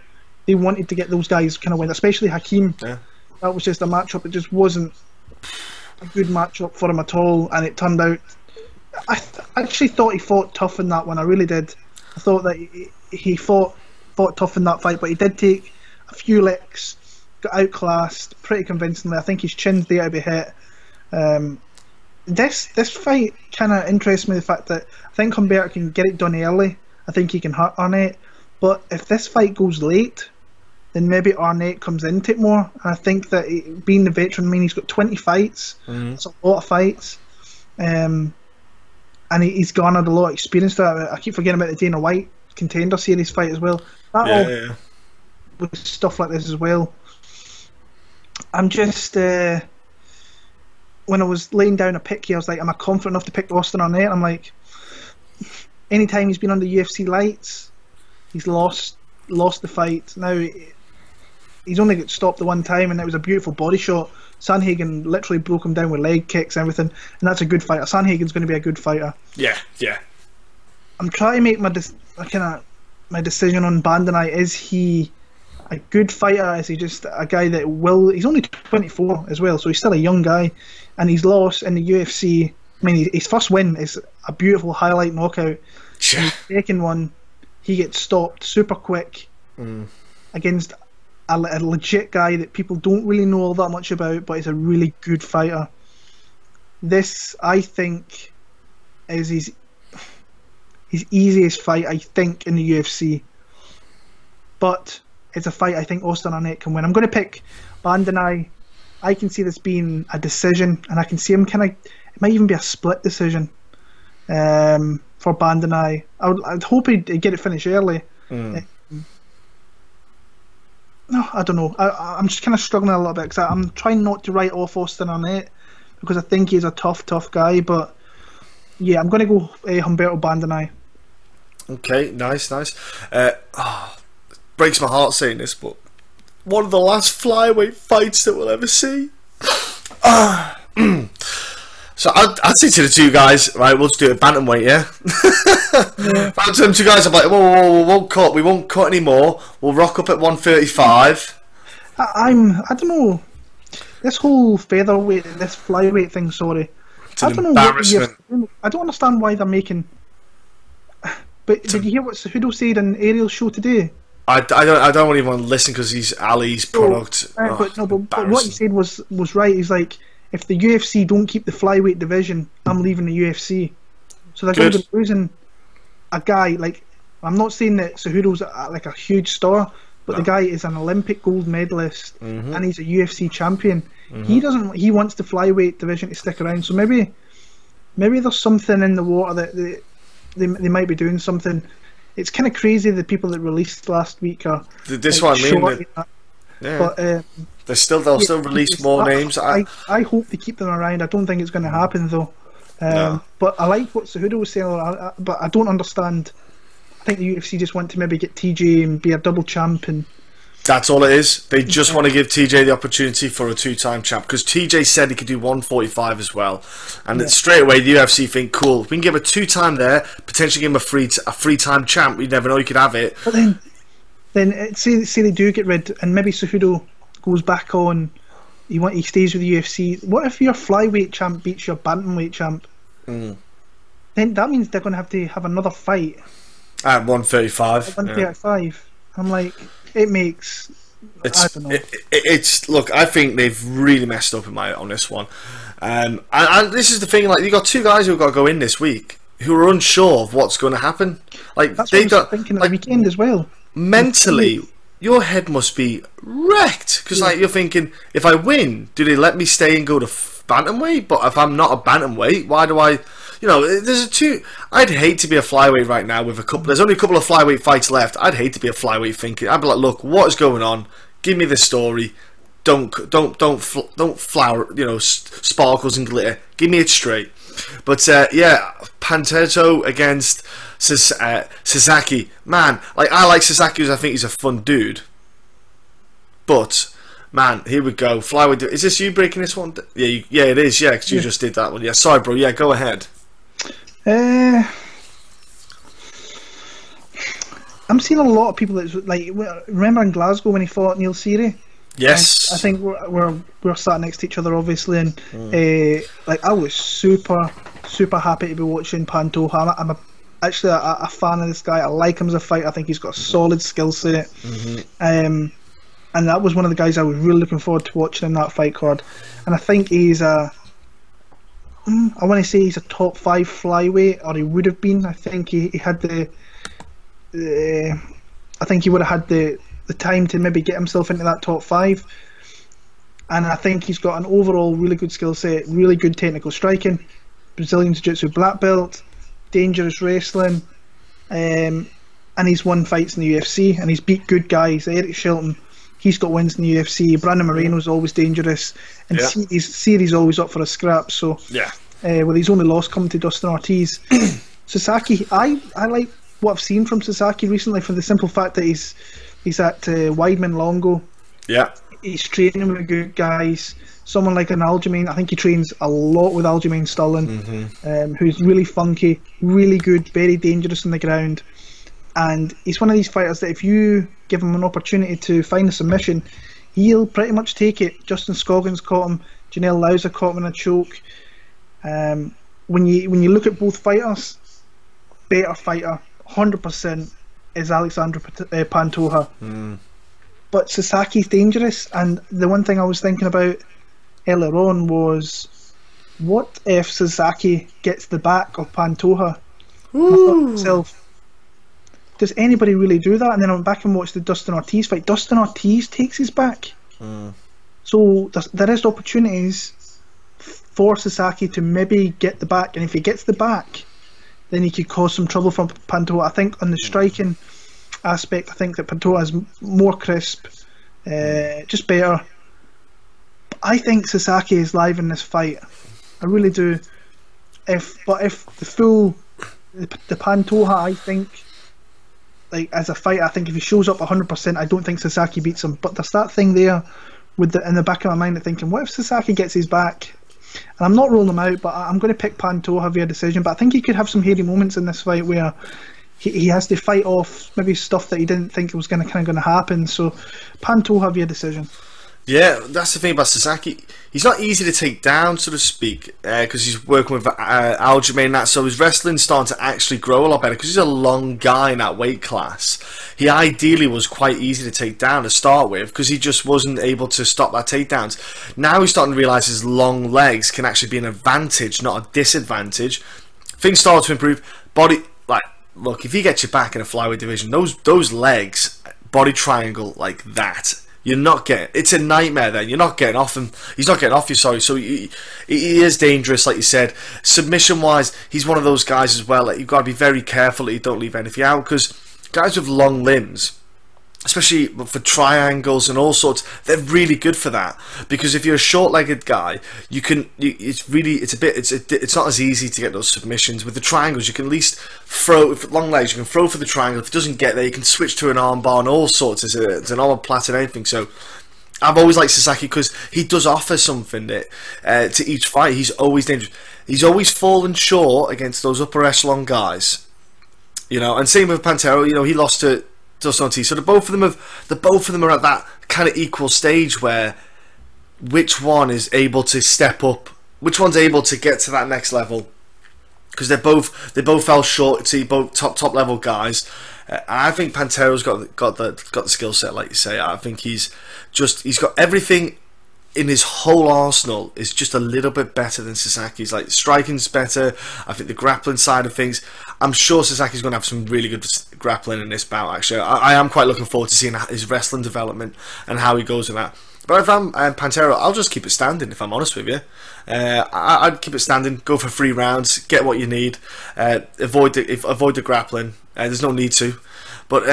They wanted to get those guys kind of win, especially Hakeem. Yeah. That was just a matchup. It just wasn't a good matchup for him at all, and it turned out. I actually thought he fought tough in that one. I really did. I thought that he fought tough in that fight, but he did take a few licks, got outclassed pretty convincingly. I think his chin's there to be hit. This fight kind of interests me, the fact that I think Humberto can get it done early. I think he can hurt Arnett, but if this fight goes late, then maybe Arnett comes into it more. And I think that being the veteran, I mean, he's got 20 fights. That's a lot of fights. And he's garnered a lot of experience. I keep forgetting about the Dana White Contender Series fight as well. With stuff like this as well. I'm just... when I was laying down a pick here, I was like, am I confident enough to pick Austin Arnett? I'm like, anytime he's been under UFC lights, he's lost the fight. Now, he's only got stopped the one time, and it was a beautiful body shot. Sanhagen literally broke him down with leg kicks and everything, and that's a good fighter. Sanhagen's going to be a good fighter. Yeah. I'm trying to make my decision on Bandanai. Is he a good fighter? Is he just a guy that will... He's only 24 as well, so he's still a young guy, and he's lost in the UFC. I mean, his first win is a beautiful highlight knockout. Yeah. The second one, he gets stopped super quick against a legit guy that people don't really know all that much about, but is a really good fighter. This, I think, is his easiest fight, I think, in the UFC. But it's a fight I think Austin Arnett can win. I'm going to pick Bandanai. I can see this being a decision, and I can see him kind of... It might even be a split decision for Bandanai. I'd hope he'd get it finished early. No, I don't know. I'm just kind of struggling a little bit because I'm trying not to write off Austin Arnett because I think he's a tough guy. But yeah, I'm going to go Humberto Bandanai. Okay, nice. Breaks my heart saying this, but one of the last flyweight fights that we'll ever see. So I'd say to the two guys, right, we'll just do a bantamweight, yeah? But to them two guys, I'm like, whoa, we won't cut anymore. We'll rock up at 135. I don't know. This whole featherweight, this flyweight thing, sorry. It's an embarrassment. I don't understand why they're making... But did you hear what Cejudo said in Ariel's show today? I don't even want to listen because he's Ali's product. But what he said was right. He's like, if the UFC don't keep the flyweight division, I'm leaving the UFC. So they're going to be losing a guy. Like, I'm not saying that Cejudo's like a huge star, but the guy is an Olympic gold medalist and he's a UFC champion. He wants the flyweight division to stick around. So maybe there's something in the water that they might be doing something. It's kind of crazy the people that released last week are. This one, I mean. But they'll still release more names. I hope they keep them around. I don't think it's going to happen though. But I like what Cejudo was saying. But I don't understand. I think the UFC just want to maybe get TJ and be a double champ, and that's all it is. They just want to give TJ the opportunity for a two-time champ, because TJ said he could do 145 as well, and straight away the UFC think, cool, if we can give a two-time there, potentially give him a free-time champ. You never know, you could have it. But then say they do get rid, and maybe Cejudo goes back on. He stays with the UFC. What if your flyweight champ beats your bantamweight champ? Then that means they're going to have another fight at 135. At 135. Yeah. I'm like, it makes. I don't know. Look, I think they've really messed up on this one. And this is the thing. Like, you got two guys who've got to go in this week who are unsure of what's going to happen. Like, that's what I was thinking at the weekend as well. Mentally, your head must be wrecked, because like you're thinking, if I win, do they let me stay and go to bantamweight? But if I'm not a bantamweight, why do I? You know, there's I'd hate to be a flyweight right now with a couple. There's only a couple of flyweight fights left. I'd hate to be a flyweight thinking. I'd be like, look, what is going on? Give me the story. Don't flower. You know, sparkles and glitter. Give me it straight. But yeah, Pantoja against Sasaki. Man, like, I like Sasaki because I think he's a fun dude. But man, here we go. Flyweight. Is this you breaking this one? Yeah, it is. Yeah, because you just did that one. Yeah, sorry, bro. Yeah, go ahead. I'm seeing a lot of people that's like, remember in Glasgow when he fought Neil Magny? Yes. I think we're sat next to each other, obviously, and like, I was super happy to be watching Pantoja. I'm actually a fan of this guy. I like him as a fighter. I think he's got a solid skill set. And that was one of the guys I was really looking forward to watching in that fight card. And I think he's a I want to say he's a top 5 flyweight, or he would have been. I think he had I think he would have had the time to maybe get himself into that top 5. And I think he's got an overall really good skill set, really good technical striking, Brazilian Jiu-Jitsu black belt, dangerous wrestling, and he's won fights in the UFC, and he's beat good guys. Eric Shelton, he's got wins in the UFC. Brandon Moreno's always dangerous, and Series always up for a scrap. So with his only loss coming to Dustin Ortiz. Sasaki, I like what I've seen from Sasaki recently, for the simple fact that he's at Weidman Longo. Yeah. He's training with good guys. Someone like an Aljamain, I think he trains a lot with Aljamain Sterling, who's really funky, really good, very dangerous on the ground. And he's one of these fighters that if you give him an opportunity to find a submission, he'll pretty much take it. Justin Scoggins caught him, Janelle Lauser caught him in a choke. When you look at both fighters, better fighter, 100% is Alexandre Pantoja. But Sasaki's dangerous, and the one thing I was thinking about earlier on was, what if Sasaki gets the back of Pantoja? I thought to myself, does anybody really do that? And then I went back and watched the Dustin Ortiz fight. Dustin Ortiz takes his back. So there is opportunities for Sasaki to maybe get the back, and if he gets the back, then he could cause some trouble for Pantoja. I think on the striking aspect, I think that Pantoja is more crisp, just better. But I think Sasaki is live in this fight. I really do. If the Pantoja, I think, like as a fighter, I think if he shows up 100%, I don't think Sasaki beats him. But there's that thing there in the back of my mind, thinking, what if Sasaki gets his back? And I'm not ruling him out, but I'm going to pick Pantoja via decision. But I think he could have some hairy moments in this fight where he has to fight off maybe stuff that he didn't think was going to happen. So Pantoja via decision. Yeah, that's the thing about Sasaki. He's not easy to take down, so to speak, because he's working with Aljamain and that, so his wrestling's starting to actually grow a lot better, because he's a long guy in that weight class. He ideally was quite easy to take down to start with, because he just wasn't able to stop that takedowns. Now he's starting to realise his long legs can actually be an advantage, not a disadvantage. Things start to improve. Look, if he gets you back in a flyweight division, those legs, body triangle like that, you're not getting. It's a nightmare. Then you're not getting off him. He's not getting off you. Sorry. So he is dangerous, like you said. Submission wise, he's one of those guys as well. Like, you've got to be very careful that you don't leave anything out, because guys with long limbs, especially for triangles and all sorts, they're really good for that. Because if you're a short-legged guy, it's not as easy to get those submissions. With the triangles, you can at least throw. With long legs, you can throw for the triangle. If it doesn't get there, you can switch to an armbar and all sorts. It's an omoplata and anything. So I've always liked Sasaki because he does offer something to each fight. He's always dangerous. He's always fallen short against those upper echelon guys. And same with Pantero. He lost to Dustin Ortiz. So the both of them are at that kind of equal stage where which one is able to step up, which one's able to get to that next level, because they both fell short to both top level guys. I think Pantero's got the skill set, like you say. I think he's got everything in his whole arsenal is just a little bit better than Sasaki's. Like, striking's better. I think the grappling side of things, I'm sure Sasaki's going to have some really good grappling in this bout, actually. I am quite looking forward to seeing his wrestling development and how he goes in that. But if I'm Pantero, I'll just keep it standing, if I'm honest with you. I'd keep it standing, go for 3 rounds, get what you need, avoid the grappling. There's no need to. But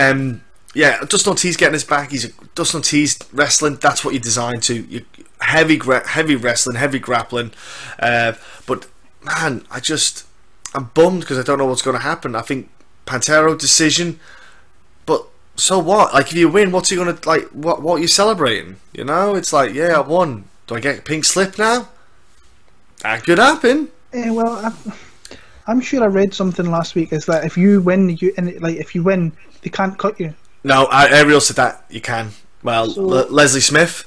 yeah, Dustin Ortiz getting his back. Dustin Ortiz wrestling. That's what you're designed to. Heavy wrestling, heavy grappling. But man, I'm bummed because I don't know what's going to happen. I think Pantero decision. But so what? Like, if you win, what's he going to like? What are you celebrating? It's like, yeah, I won. Do I get a pink slip now? That could happen. Well, I'm sure I read something last week. Is that if you win, they can't cut you. No, Ariel said that you can. Well, so, Leslie Smith.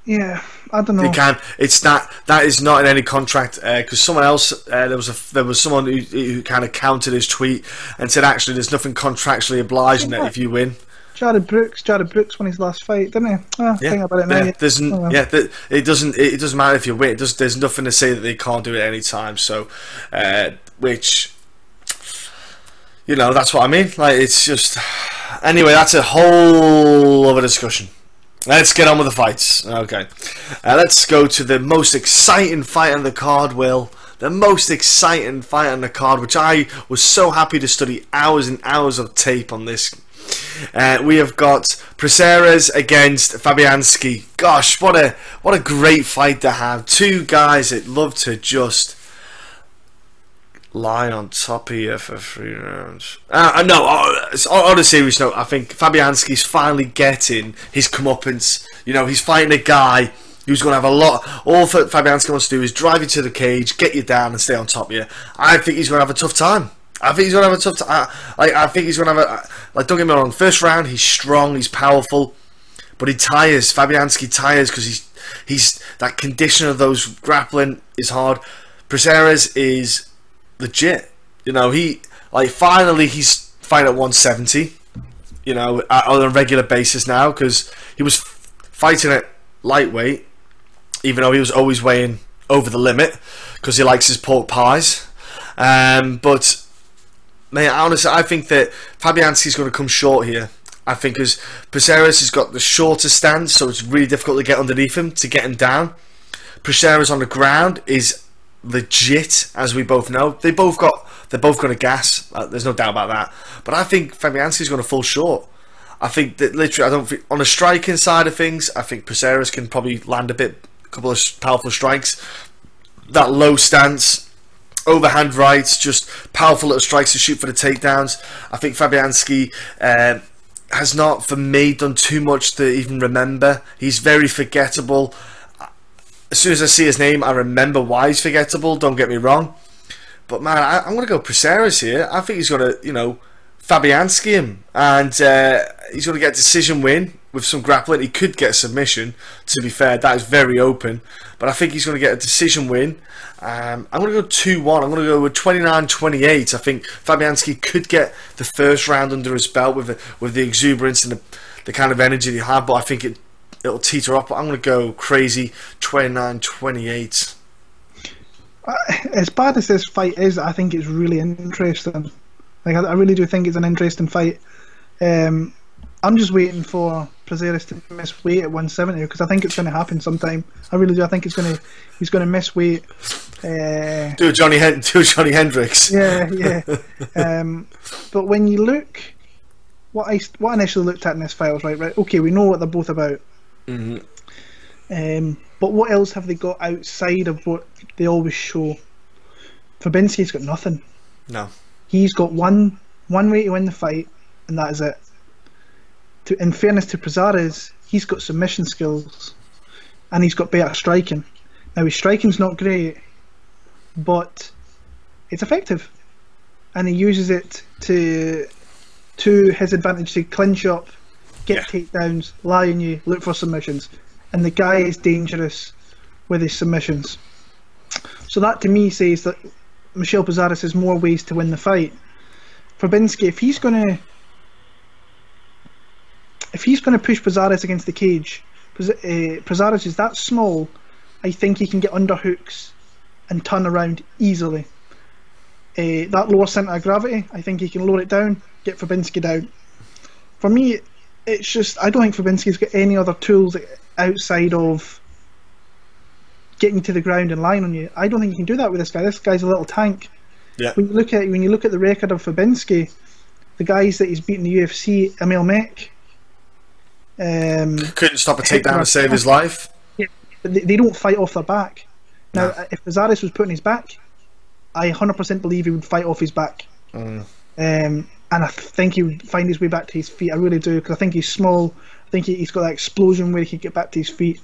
Yeah, I don't know. You can. It's not. That is not in any contract. Because someone else, there was someone who kind of countered his tweet and said, actually, there's nothing contractually obliging that if you win. Jared Brooks won his last fight, didn't he? Think about it now. It doesn't matter if you win. There's nothing to say that they can't do it any time. So, which, you know, that's what I mean. Like, it's just, anyway, that's a whole other discussion. Let's get on with the fights. Okay, let's go to the most exciting fight on the card, Will. The most exciting fight on the card, which I was so happy to study hours and hours of tape on this. We have got Prazeres against Fabianski. Gosh, what a great fight to have. Two guys that love to just lie on top of you for 3 rounds. No, on a serious note, I think Fabianski's finally getting his comeuppance. You know, he's fighting a guy who's going to have a lot. All Fabianski wants to do is drive you to the cage, get you down, and stay on top of you. I think he's going to have a tough time. I think he's going to have a tough time. I think he's going to have a... don't get me wrong, first round, he's strong, he's powerful, but he tires. Fabianski tires because he's that condition of those grappling is hard. Prazeres is legit. You know, finally he's fighting at 170, you know, on a regular basis now, because he was fighting at lightweight, even though he was always weighing over the limit because he likes his pork pies. But mate, honestly, I think that Fabianski's going to come short here. I think because Prazeres has got the shorter stance, so it's really difficult to get underneath him, to get him down. Prazeres on the ground is legit, as we both know. They're both going to gas. There's no doubt about that. But I think Fabianski's going to fall short. I think that literally, I don't think on the striking side of things, I think Prazeres can probably land a couple of powerful strikes. That low stance, overhand rights, just powerful little strikes to shoot for the takedowns. I think Fabianski has not, for me, done too much to even remember. He's very forgettable. As soon as I see his name, I remember why he's forgettable, don't get me wrong. But man, I'm going to go Prazeres here. I think he's going to, you know, Fabianski him, and he's going to get a decision win with some grappling. He could get a submission, to be fair. That is very open, but I think he's going to get a decision win. I'm going to go 2-1. I'm going to go with 29-28. I think Fabianski could get the first round under his belt with the exuberance and the kind of energy he had, but I think it'll teeter up. I'm going to go crazy 29-28. As bad as this fight is, I think it's really interesting. Like, I really do think it's an interesting fight. I'm just waiting for Prazeres to miss weight at 170 because I think it's going to happen sometime. I really do. I think he's going to miss weight. Do a Johnny Hendricks. Yeah. But when you look, what I initially looked at in this fight was right. Okay, we know what they're both about. Mm-hmm. But what else have they got outside of what they always show? Fabianski's got nothing. No. He's got one way to win the fight, and that is it. In fairness to Prazeres, he's got submission skills, and he's got better striking. Now his striking's not great, but it's effective, and he uses it to his advantage to clinch up, get takedowns, lie on you, look for submissions, and the guy is dangerous with his submissions. So that to me says that Michel Prazeres has more ways to win the fight. Fabianski, if he's going to push Prazeres against the cage, Prazeres is that small, I think he can get underhooks and turn around easily. That lower centre of gravity, I think he can lower it down, get Fabianski down. For me, it's just, I don't think Fabianski's got any other tools outside of getting to the ground and lying on you. I don't think you can do that with this guy. This guy's a little tank. Yeah. When you look at the record of Fabianski, the guys that he's beaten in the UFC, Emil Mek, couldn't stop a takedown to save his life. Yeah, but they don't fight off their back. Now, if Prazeres was put on his back, I 100% believe he would fight off his back. And I think he would find his way back to his feet. I really do, because I think he's small. I think he's got that explosion where he can get back to his feet.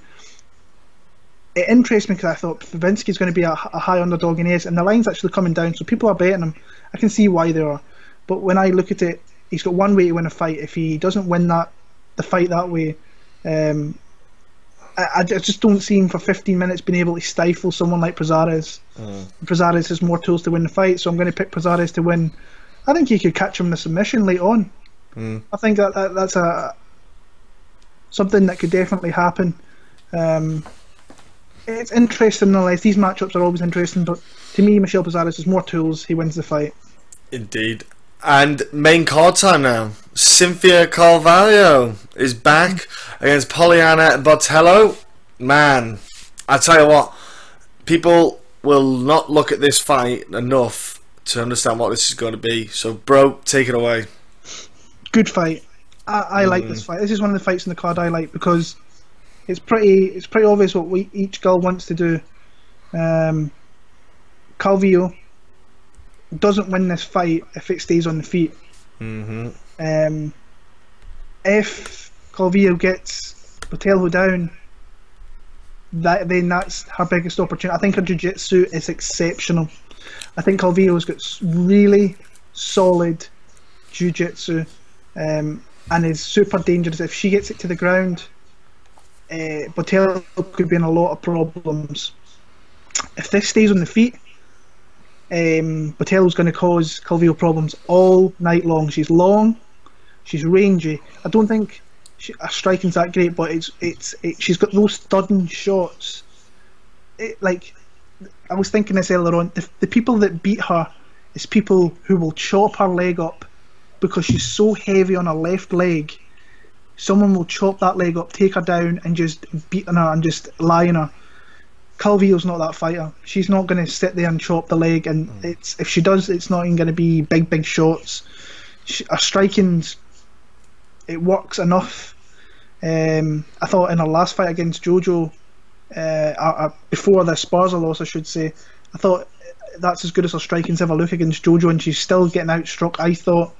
It interests me because I thought Fabianski's going to be a high underdog, and he is, and the line's actually coming down, so people are betting him. I can see why they are, but when I look at it, he's got one way to win a fight. If he doesn't win the fight that way, I just don't see him for 15 minutes being able to stifle someone like Prazeres. Prazeres has more tools to win the fight, so I'm going to pick Prazeres to win. I think he could catch him in the submission late on. I think that's something that could definitely happen. It's interesting nonetheless. These matchups are always interesting, but to me, Michel Prazeres has more tools. He wins the fight. Indeed. And main card time now. Cynthia Calvillo is back against Poliana and Botelho. Man, I tell you what, people will not look at this fight enough to understand what this is going to be. So, bro, take it away. Good fight. I like this fight. This is one of the fights in the card I like because it's pretty obvious what each girl wants to do. Calvillo doesn't win this fight if it stays on the feet. If Calvillo gets Botelho down, then that's her biggest opportunity. I think her jiu-jitsu is exceptional. I think Calvillo's got really solid jiu-jitsu and is super dangerous. If she gets it to the ground, Botelho could be in a lot of problems. If this stays on the feet, Botelho's going to cause Calvillo problems all night long. She's long, she's rangy. I don't think her striking's that great, but she's got those thudding shots. Like, I was thinking this earlier on, the people that beat her is people who will chop her leg up because she's so heavy on her left leg. Someone will chop that leg up, take her down, and just beat on her and just lie on her. Calvillo's not that fighter. She's not going to sit there and chop the leg, and if she does, it's not even going to be big shots. Her striking's, it works enough. I thought in her last fight against Jojo, before the Sparza loss, I should say, I thought that's as good as her striking's ever look against Jojo, and she's still getting outstruck, I thought.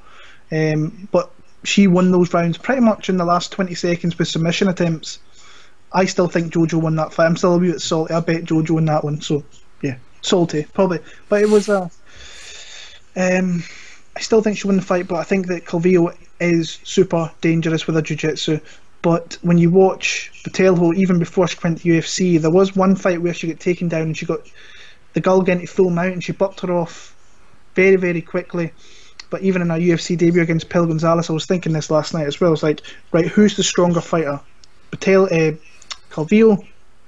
But she won those rounds pretty much in the last 20 seconds with submission attempts. I still think Jojo won that fight. I'm still a wee bit salty. I bet Jojo won that one. So yeah, salty probably. But it was I still think she won the fight, but I think that Calvillo is super dangerous with her jiu-jitsu. But when you watch Botelho, even before she went to UFC, there was one fight where she got taken down and she got the girl getting to full mount and she bucked her off very quickly. But even in her UFC debut against Pel Gonzalez, I was thinking this last night as well. I was like, right, who's the stronger fighter? Calvillo,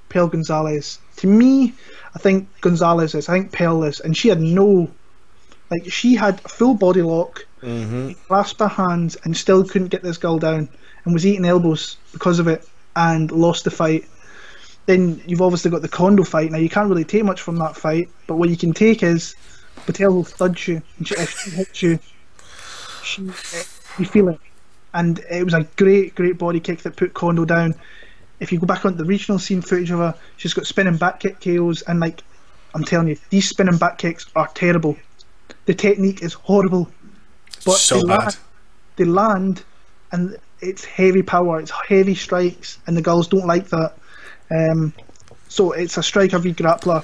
Pel Gonzalez. To me, I think Gonzalez is. I think Pel is. And she had she had a full body lock, clasped her hands, and still couldn't get this girl down, and was eating elbows because of it, and lost the fight. Then you've obviously got the Kondo fight. Now, you can't really take much from that fight, but what you can take is Botelho thuds you, and if she hits you, you feel it. And it was a great body kick that put Kondo down. If you go back onto the regional scene footage of her, she's got spinning back kick KOs, and I'm telling you, these spinning back kicks are terrible. The technique is horrible, but so they land, and it's heavy power, it's heavy strikes, and the girls don't like that. So it's a striker v grappler.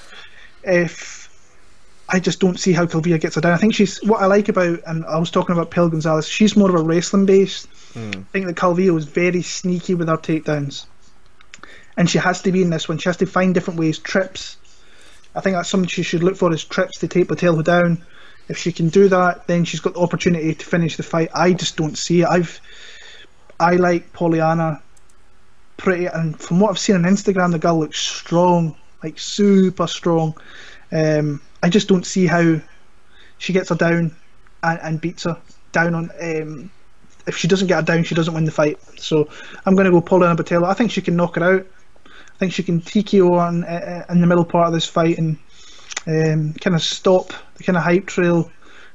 I just don't see how Calvillo gets her down. I think what I like about, and I was talking about Pel Gonzalez, she's more of a wrestling based. I think that Calvillo is very sneaky with her takedowns. And she has to be in this one. She has to find different ways, trips. I think that's something she should look for, is trips to take Botelho down. If she can do that, then she's got the opportunity to finish the fight. I just don't see it. I like Poliana pretty, and from what I've seen on Instagram, the girl looks strong, like super strong. I just don't see how she gets her down and beats her down on. If she doesn't get her down, she doesn't win the fight. So I'm going to go Poliana Botelho. I think she can knock her out. I think she can TKO her in the middle part of this fight and kind of stop the kind of hype trail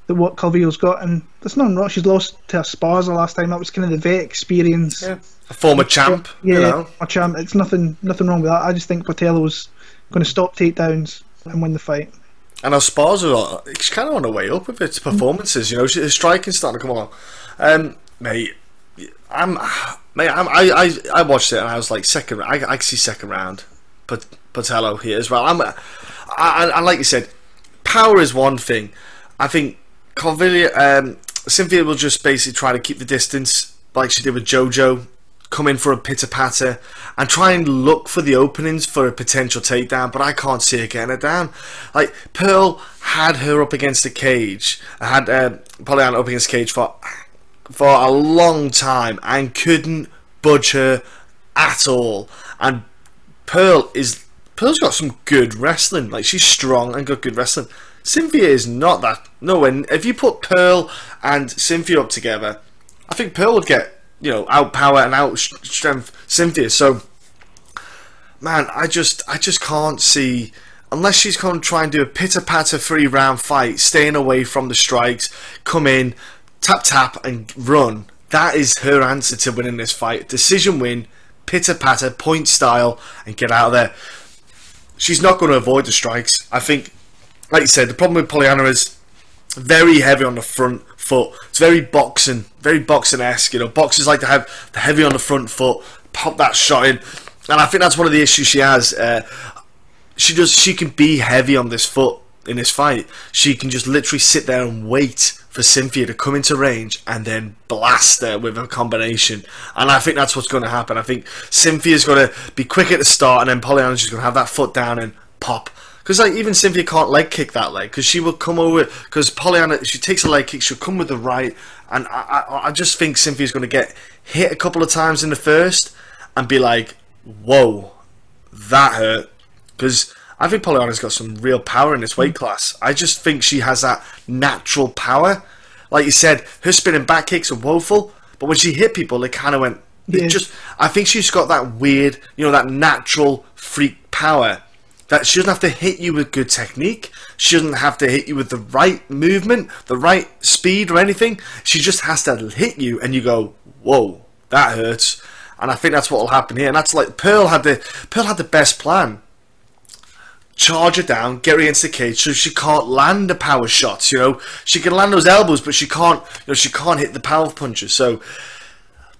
that what Calvillo's got. And there's nothing wrong. She's lost to a Sparza last time. That was kind of the vet experience. Yeah. A former champ. Yeah, you know. a champ. It's nothing wrong with that. I just think Botelho's going to stop takedowns and win the fight. And our Sparza, it's kind of on the way up with its performances. You know, his striking's starting to come along. Mate, I watched it and I was like, I see second round, but Botelho here as well. And like you said, power is one thing. I think Cynthia will just basically try to keep the distance, like she did with Jojo, come in for a pitter patter and try and look for the openings for a potential takedown, but I can't see her getting it down. Like, Pearl had her up against the cage, had Poliana up against the cage for for a long time and couldn't budge her at all. And Pearl's got some good wrestling. Like, she's strong and got good wrestling. Cynthia is not that. No, and if you put Pearl and Cynthia up together, I think Pearl would get, you know, outpower and outstrength Cynthia. So, man, I just can't see, unless she's going to try and do a pitter-patter 3-round fight, staying away from the strikes, come in, tap and run. That is her answer to winning this fight. Decision win, pitter-patter, point style, and get out of there. She's not going to avoid the strikes. I think, like you said, the problem with Poliana is very heavy on the front foot. It's very boxing-esque. You know, boxers like to have the heavy on the front foot, pop that shot in, and I think that's one of the issues she has. She can be heavy on this foot in this fight. She can just literally sit there and wait for Cynthia to come into range and then blast her with a combination. And I think that's what's going to happen. I think Cynthia's going to be quick at the start, and then Poliana's just going to have that foot down and pop. Because like, even Cynthia can't leg kick that leg, because she will come over, because Poliana, if she takes a leg kick, she'll come with the right, and I just think Cynthia's going to get hit a couple of times in the first and be like, whoa, that hurt. Because I think Poliana's got some real power in this weight class. I just think she has that natural power. Like you said, her spinning back kicks are woeful, but when she hit people, they kind of went, I think she's got that weird, you know, that natural freak power. That she doesn't have to hit you with good technique. She doesn't have to hit you with the right movement, the right speed or anything. She just has to hit you and you go, whoa, that hurts. And I think that's what will happen here. And that's like, Pearl had the best plan. Charge her down, get her against the cage so she can't land the power shots, you know. She can land those elbows, but she can't, you know, she can't hit the power punches. So,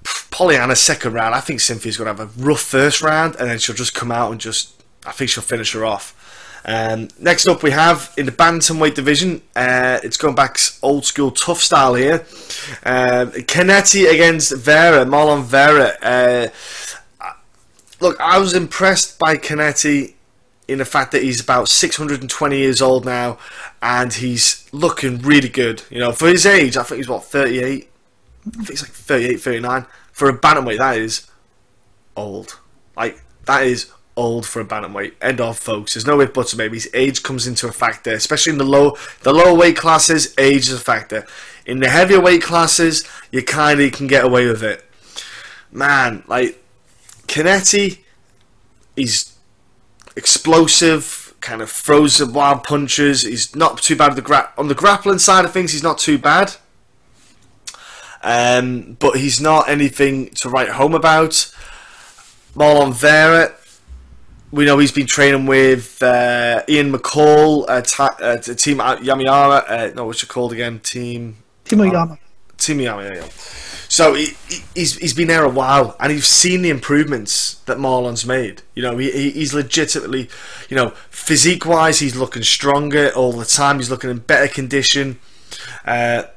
Poliana, second round, I think Cynthia's going to have a rough first round, and then she'll just come out and I think she'll finish her off. Next up we have, in the bantamweight division, it's going back old school tough style here. Cannetti against Vera, Marlon Vera. Look, I was impressed by Cannetti in the fact that he's about 620 years old now, and he's looking really good. You know, for his age, I think he's, what, 38? I think he's like 38, 39. For a bantamweight, that is old. Like, that is old for a bantamweight. End of, folks. There's no ifs, buts, or maybes. Age comes into a factor, especially in the lower weight classes. Age is a factor. In the heavier weight classes, you kind of can get away with it. Man, like, Cannetti, he's explosive, kind of throws some wild punches. He's not too bad on the grappling side of things. He's not too bad, but he's not anything to write home about. Marlon Vera, we know he's been training with Ian McCall, Team Yamiyama. No, what's it called again? Team Yama. Team Yama. Yeah. So he's been there a while, and you've seen the improvements that Marlon's made. You know, he's legitimately, you know, physique-wise, he's looking stronger all the time. He's looking in better condition. I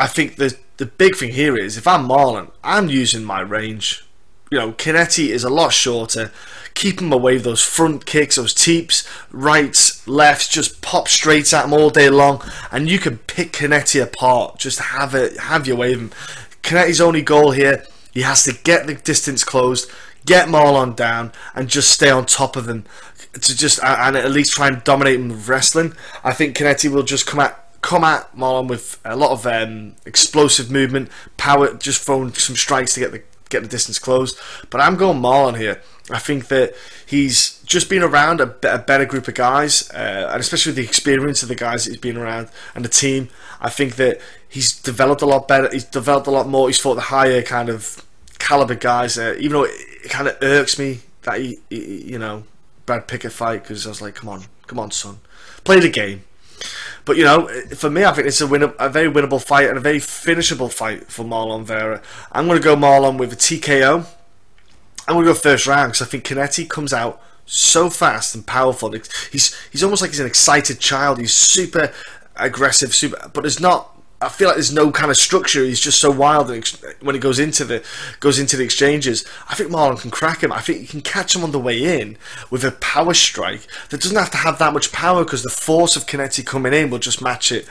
think the big thing here is, if I'm Marlon, I'm using my range. You know, Cannetti is a lot shorter. Keep him away with those front kicks, those teeps, rights, lefts, just pop straight at him all day long, and you can pick Cannetti apart. Just have your way with him. Cannetti's only goal here, he has to get the distance closed, get Marlon down, and just stay on top of him to just and at least try and dominate him with wrestling. I think Cannetti will just come at Marlon with a lot of explosive movement, power, just throwing some strikes to get the distance closed. But I'm going Marlon here. I think that he's just been around a better group of guys, and especially with the experience of the guys that he's been around and the team. I think that he's developed a lot better. He's developed a lot more. He's fought the higher kind of caliber guys. Even though it kind of irks me that he you know, Brad Pickett fight, because I was like, come on, son, play the game. But you know, for me, I think it's a very winnable fight and a very finishable fight for Marlon Vera. I'm going to go Marlon with a TKO. I'm going to go first round, because I think Cannetti comes out so fast and powerful. He's almost like he's an excited child. He's super aggressive, but there's not I feel like there's no kind of structure. He's just so wild when he goes into the exchanges. I think Marlon can crack him. I think he can catch him on the way in with a power strike that doesn't have to have that much power, because the force of Cannetti coming in will just match it.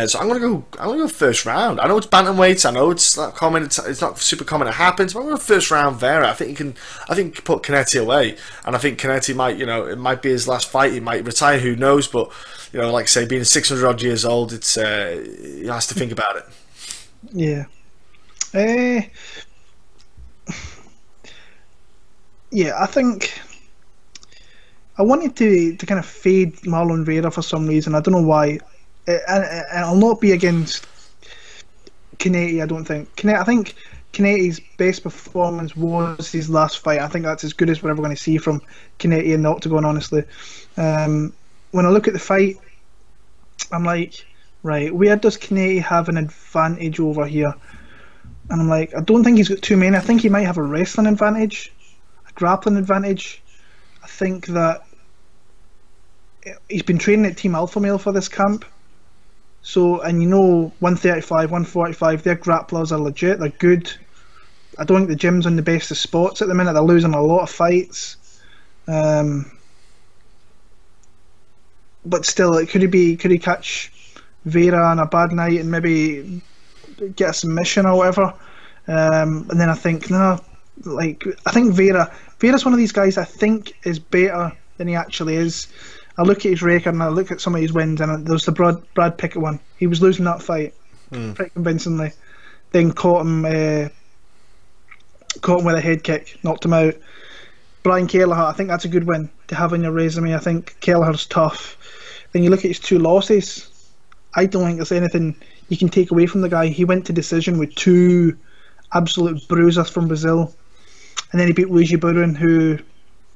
So I'm gonna go first round. I know it's bantamweights. I know it's not common. It's not super common. It happens. But I'm going to go first round Vera. I think he can put Cannetti away, and I think Cannetti might, it might be his last fight. He might retire. Who knows? But like I say, being 600 odd years old, it's he has to think about it. Yeah. Yeah, I think I wanted to kind of fade Marlon Vera for some reason. I don't know why. And I'll not be against Cannetti, I don't think. I think Cannetti's best performance was his last fight. I think that's as good as we're ever going to see from Cannetti in the octagon, honestly. When I look at the fight, I'm like, right, where does Cannetti have an advantage over here? And I'm like, I don't think he's got too many. I think he might have a wrestling advantage, a grappling advantage. I think that he's been training at Team Alpha Male for this camp. So, and 135, 145, their grapplers are legit, they're good. I don't think the gym's on the best of spots at the minute, they're losing a lot of fights. But still, could he catch Vera on a bad night and maybe get a submission or whatever? And then I think, I think Vera's one of these guys I think is better than he actually is. I look at his record and I look at some of his wins, and there's the Brad Pickett one. He was losing that fight pretty convincingly. Then caught him with a head kick, knocked him out. Brian Kelleher, I think that's a good win to have on your resume. I think Kelleher's tough. Then you look at his 2 losses. I don't think there's anything you can take away from the guy. He went to decision with 2 absolute bruisers from Brazil, and then he beat Luigi Burin, who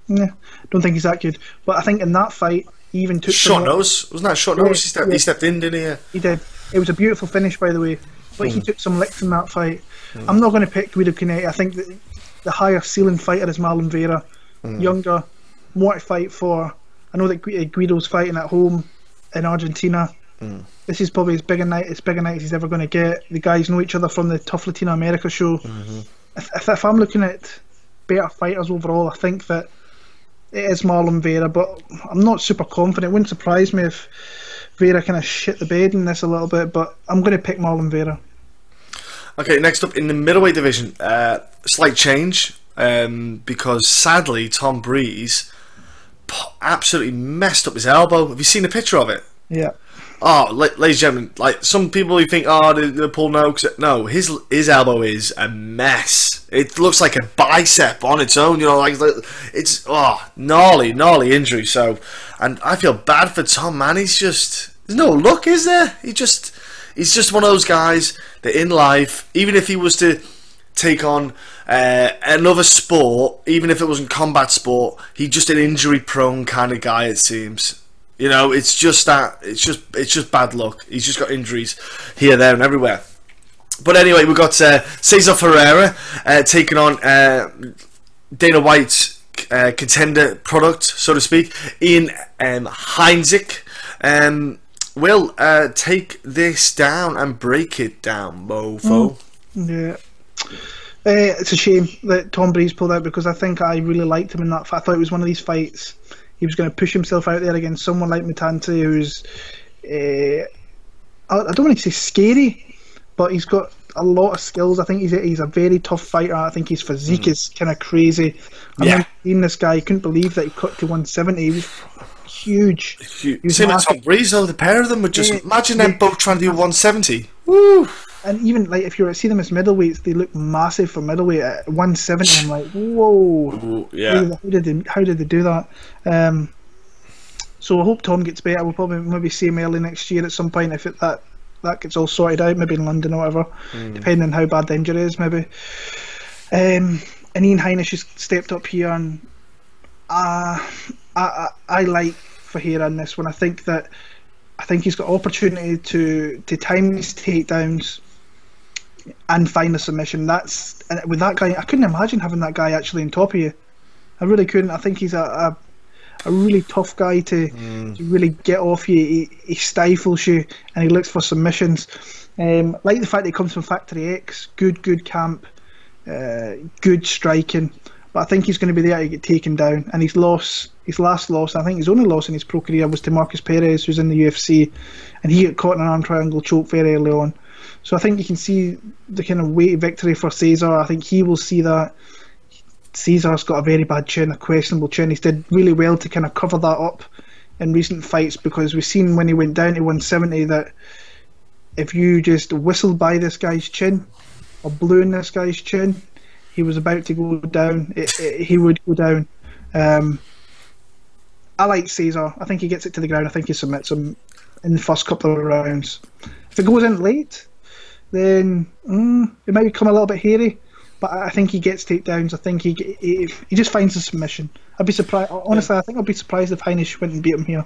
don't think he's that good. But I think in that fight, he even took short nose. Wasn't that short nose? He stepped in, didn't he? He did. It was a beautiful finish, by the way. But he took some licks in that fight. I'm not going to pick Guido Cannetti. I think that the higher ceiling fighter is Marlon Vera. Younger, more to fight for. I know that Guido's fighting at home in Argentina. This is probably as big a night as he's ever going to get. The guys know each other from the Tough Latino America show. If I'm looking at better fighters overall, I think that it is Marlon Vera, but I'm not super confident. It wouldn't surprise me if Vera kind of shit the bed in this a little bit, but I'm going to pick Marlon Vera. Okay, next up in the middleweight division, slight change, because sadly Tom Breeze absolutely messed up his elbow. Have you seen a picture of it? Yeah. Oh, ladies and gentlemen, like some people who think, they pull no, his elbow is a mess. It looks like a bicep on its own, it's gnarly injury. So, and I feel bad for Tom, man. There's no luck, is there? He's just one of those guys that in life, even if he was to take on another sport, even if it wasn't combat sport, he's just an injury prone kind of guy, it seems. It's just bad luck. He's just got injuries here, there and everywhere. But anyway, we've got Cezar Ferreira taking on Dana White's contender product, so to speak, Ian Heinisch. Will take this down and break it down, mofo. Yeah. It's a shame that Tom Breeze pulled out, because I think I really liked him in that fight. I thought it was one of these fights he was going to push himself out there against someone like Mutante, who's I don't want to say scary, but he's got a lot of skills. I think he's a very tough fighter. I think his physique is kind of crazy. I remember seeing this guy, I couldn't believe that he cut to 170. He was huge. Same as Tom Breeze, though. The pair of them would just imagine them both trying to do 170. Woo! And even if you see them as middleweights, they look massive for middleweight. At 170, I'm like, whoa! Ooh, yeah. How did they do that? So I hope Tom gets better. We'll probably maybe see him early next year at some point if that gets all sorted out, maybe in London or whatever, depending on how bad the injury is, maybe. And Ian Heinisch has stepped up here, and I like Ferreira in this one. I think he's got opportunity to time his takedowns and find a submission. And with that guy, I couldn't imagine having that guy actually on top of you. I really couldn't. I think he's a a really tough guy to really get off you. He stifles you, and he looks for submissions. Like the fact that he comes from Factory X, good camp, good striking. But I think he's going to be there to get taken down. And his last loss, I think his only loss in his pro career, was to Marcus Perez, who's in the UFC, and he got caught in an arm triangle choke very early on. So I think you can see the kind of weighty victory for Cezar. I think he will see that. Cezar's got a very bad chin, a questionable chin. He's did really well to kind of cover that up in recent fights, because we've seen when he went down to 170 that if you just whistled by this guy's chin or blew in this guy's chin, he was about to go down. He would go down. I like Cezar. I think he gets it to the ground. I think he submits him in the first couple of rounds. If it goes in late, then it might become a little bit hairy. But I think he gets takedowns. I think he just finds a submission. I'd be surprised. Honestly, I think I'd be surprised if Heinisch went and beat him here.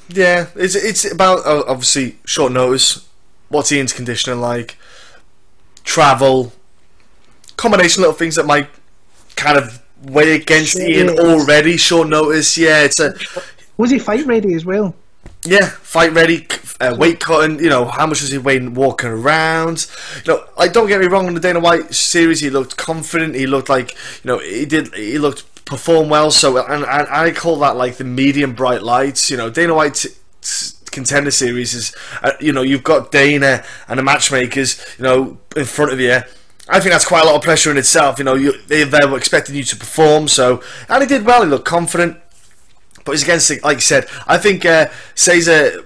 Yeah, it's about obviously short notice. What's Ian's conditioning like? Travel, combination of little things that might kind of weigh against Ian already. Short notice. Yeah, was he fight ready as well? Yeah, fight ready, weight cutting. You know, how much was he weighing walking around? You know, like, don't get me wrong. In the Dana White series, he looked confident. He looked like, you know, he looked perform well. So, and I call that like the medium bright lights. You know, Dana White Contender Series is, you know, you've got Dana and the matchmakers, you know, in front of you. I think that's quite a lot of pressure in itself. You know, they were expecting you to perform. So, and he did well. He looked confident. But he's against, like you said, I think Cezar,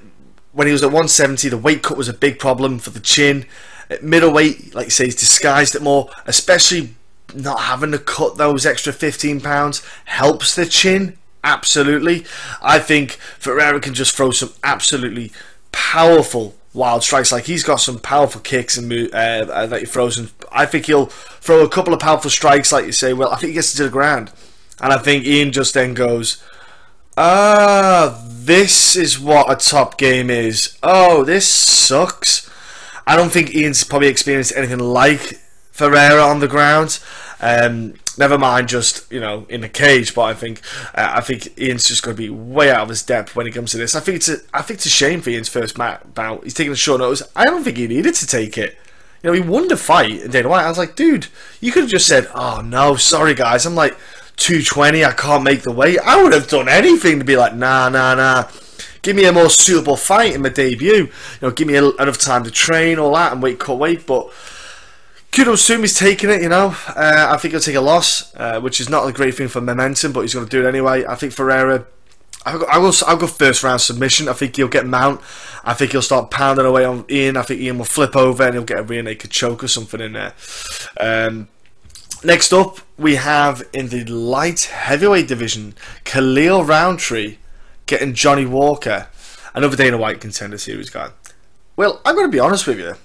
when he was at 170, the weight cut was a big problem for the chin. At middleweight, like you say, he's disguised it more, especially not having to cut those extra 15 pounds helps the chin, absolutely. I think Ferreira can just throw some absolutely powerful wild strikes. Like, he's got some powerful kicks and that he throws, and I think he'll throw a couple of powerful strikes, like you say. Well, I think he gets to the ground, and I think Ian just then goes, this is what a top game is. Oh, this sucks. I don't think Ian's probably experienced anything like Ferreira on the ground. Never mind just, you know, in the cage. But I think Ian's just going to be way out of his depth when it comes to this. I think it's a shame for Ian's first bout. He's taking a short notice. I don't think he needed to take it. You know, he won the fight in Dana White. I was like, dude, you could have just said, oh no, sorry guys, I'm like 220, I can't make the weight. I would have done anything to be like, nah. Give me a more suitable fight in my debut. You know, give me enough time to train, all that, and cut weight. But kudos to him, he's taking it, you know. I think he'll take a loss, which is not a great thing for momentum, but he's going to do it anyway. I think Ferreira, I'll go first round submission. I think he'll get mount. I think he'll start pounding away on Ian. I think Ian will flip over and he'll get a rear naked choke or something in there. Next up, we have in the light heavyweight division, Khalil Rountree getting Johnny Walker, another Dana White Contender Series guy. Well, I'm going to be honest with you.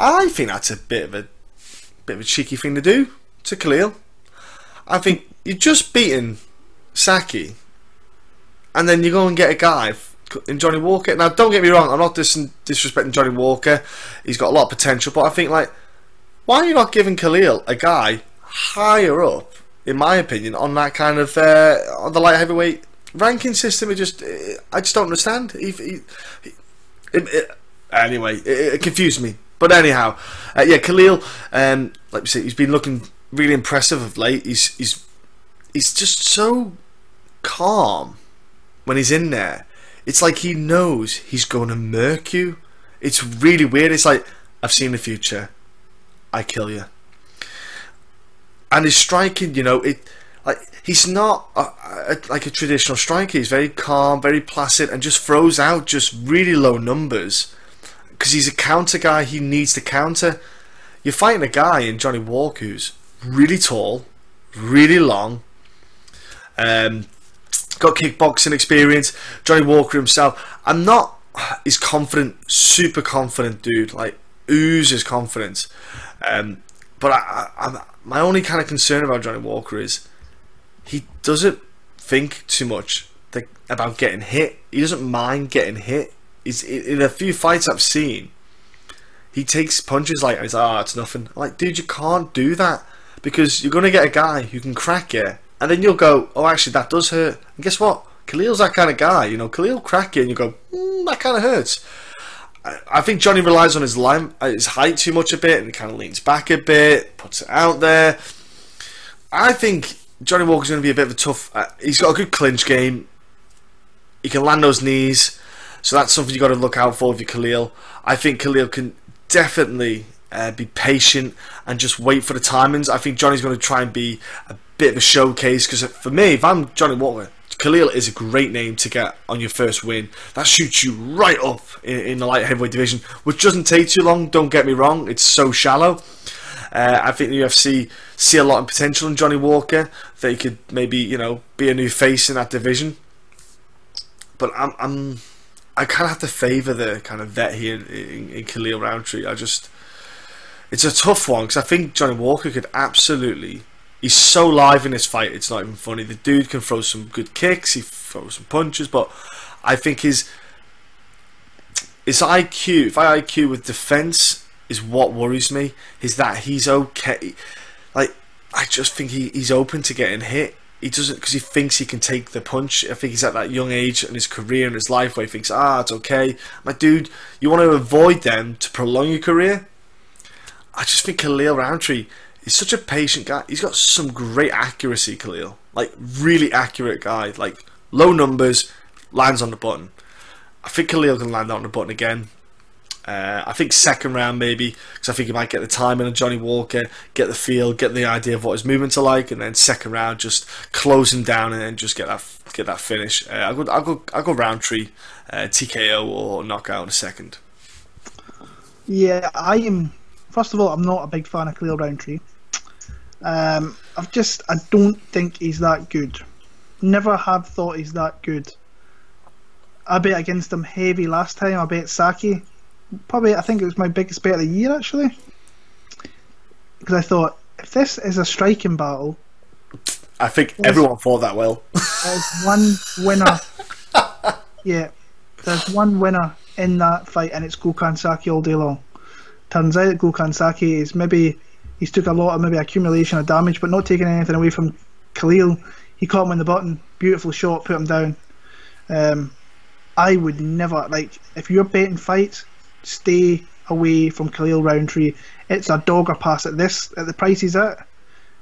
I think that's a bit of a cheeky thing to do to Khalil. I think you're just beating Sasaki, and then you go and get a guy in Johnny Walker. Now, don't get me wrong. I'm not disrespecting Johnny Walker. He's got a lot of potential, but I think, like, why are you not giving Khalil a guy higher up, in my opinion, on that kind of on the light heavyweight ranking system? I just don't understand. Anyway, it confused me. But anyhow, yeah, Khalil, like we say, he's been looking really impressive of late. He's just so calm when he's in there. It's like he knows he's going to murk you. It's really weird. It's like, I've seen the future. I kill you. And his striking, you know, he's not like a traditional striker. He's very calm, very placid, and just throws out just really low numbers because he's a counter guy. He needs to counter. You're fighting a guy in Johnny Walker who's really tall, really long, got kickboxing experience. Johnny Walker himself, I'm not his confident, super confident dude, like oozes confidence. But my only kind of concern about Johnny Walker is he doesn't think too much about getting hit. He doesn't mind getting hit. In a few fights I've seen, he takes punches like, it's nothing. I'm like, dude, you can't do that, because you're going to get a guy who can crack you, and then you'll go, oh, actually, that does hurt. And guess what? Khalil's that kind of guy. You know, Khalil crack it and you go, that kind of hurts. I think Johnny relies on his height too much a bit and kind of leans back a bit, puts it out there. I think Johnny Walker's going to be a bit of a tough... he's got a good clinch game. He can land those knees. So that's something you've got to look out for with your Khalil. I think Khalil can definitely be patient and just wait for the timings. I think Johnny's going to try and be a bit of a showcase. Because for me, if I'm Johnny Walker... Khalil is a great name to get on your first win. That shoots you right up in the light heavyweight division, which doesn't take too long, don't get me wrong, it's so shallow. I think the UFC see a lot of potential in Johnny Walker. They could maybe, you know, be a new face in that division. But I kind of have to favour the kind of vet here in Khalil Rountree. It's a tough one, because I think Johnny Walker could absolutely... He's so live in this fight, it's not even funny. The dude can throw some good kicks, he throws some punches, but I think his IQ, if IQ with defense is what worries me, is that he's okay. Like, I just think he's open to getting hit. He doesn't, because he thinks he can take the punch. I think he's at that young age in his career and his life where he thinks, it's okay. My dude, you want to avoid them to prolong your career? I just think Khalil Rountree... He's such a patient guy. He's got some great accuracy, Khalil. Like, really accurate guy. Like, low numbers, lands on the button. I think Khalil can land on the button again. I think second round maybe, because I think he might get the timing on Johnny Walker, get the feel, get the idea of what his movements are like, and then second round just close him down and then just get that finish. I'll go Rountree, TKO or knockout in a second. Yeah, I am. First of all, I'm not a big fan of Khalil Rountree. I don't think he's that good. Never have thought he's that good. I bet against him heavy last time. I bet Sasaki. Probably, I think it was my biggest bet of the year, actually. Because I thought, if this is a striking battle... I think everyone thought that well. There's one winner. Yeah, there's one winner in that fight, and it's Gokhan Saki all day long. Turns out that Gokhan Saki is he's took a lot of accumulation of damage, but not taking anything away from Khalil. He caught him on the button, beautiful shot, put him down. I would never, if you're betting fights, stay away from Khalil Rountree. It's a dog or pass at the price he's at.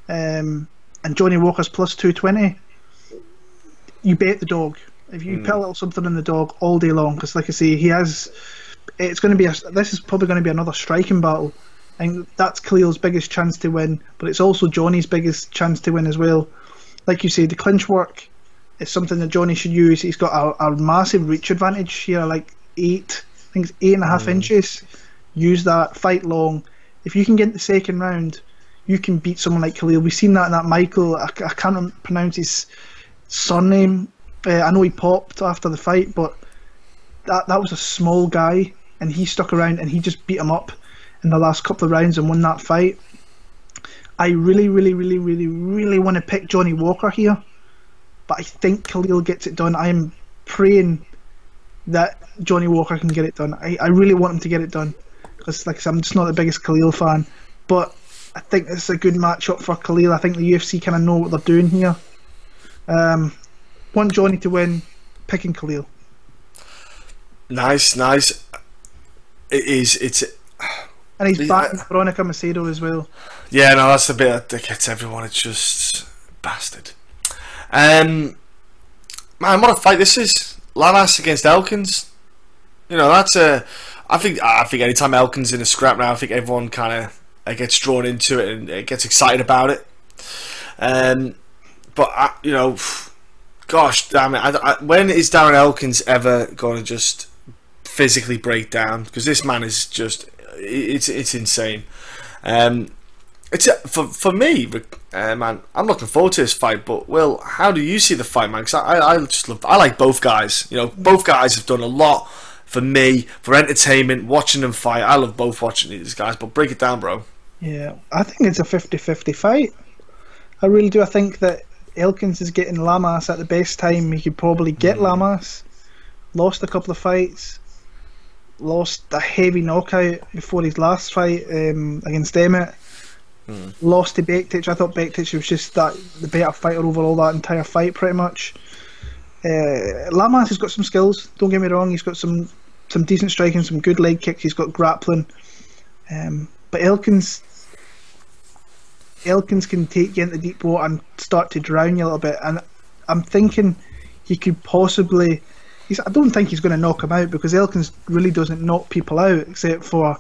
And Johnny Walker's plus 220. You bet the dog. If you put a little something in the dog all day long, because like I say, this is probably going to be another striking battle. I think that's Khalil's biggest chance to win, but it's also Johnny's biggest chance to win as well. Like you say, the clinch work is something that Johnny should use. He's got a massive reach advantage here, like 8.5 inches. Use that, fight long. If you can get the second round, you can beat someone like Khalil. We've seen that in that Michael, I can't pronounce his surname. I know he popped after the fight, but that was a small guy, and he stuck around and he just beat him up in the last couple of rounds and won that fight. I really want to pick Johnny Walker here, but I think Khalil gets it done. I am praying that Johnny Walker can get it done. I really want him to get it done, because like I said, I'm just not the biggest Khalil fan, but I think it's a good matchup for Khalil. I think the UFC kind of know what they're doing here. Want Johnny to win, picking Khalil. Nice. It's and he's backing Veronica Macedo as well. Yeah, no, that's the bit that gets everyone. It's just bastard. Man, what a fight this is! Lamas against Elkins. You know, that's a. I think anytime Elkins in a scrap now, I think everyone kind of gets drawn into it and gets excited about it. But you know, gosh damn it! When is Darren Elkins ever going to just physically break down? Because this man is just. It's insane. It's for me, man. I'm looking forward to this fight. But Will, how do you see the fight, man? Because I like both guys. You know, both guys have done a lot for me for entertainment. Watching them fight, I love both watching these guys. But break it down, bro. Yeah, I think it's a 50-50 fight. I really do. I think that Elkins is getting Lamas at the best time he could probably get Lamas. Lost a couple of fights. Lost a heavy knockout before his last fight against Emmett. Lost to Bektic. I thought Bektic was just the better fighter overall that entire fight, pretty much. Lamas has got some skills. Don't get me wrong. He's got some decent striking, some good leg kicks. He's got grappling. But Elkins can take you into deep water and start to drown you a little bit. And I'm thinking he could possibly. I don't think he's going to knock him out, because Elkins really doesn't knock people out, except for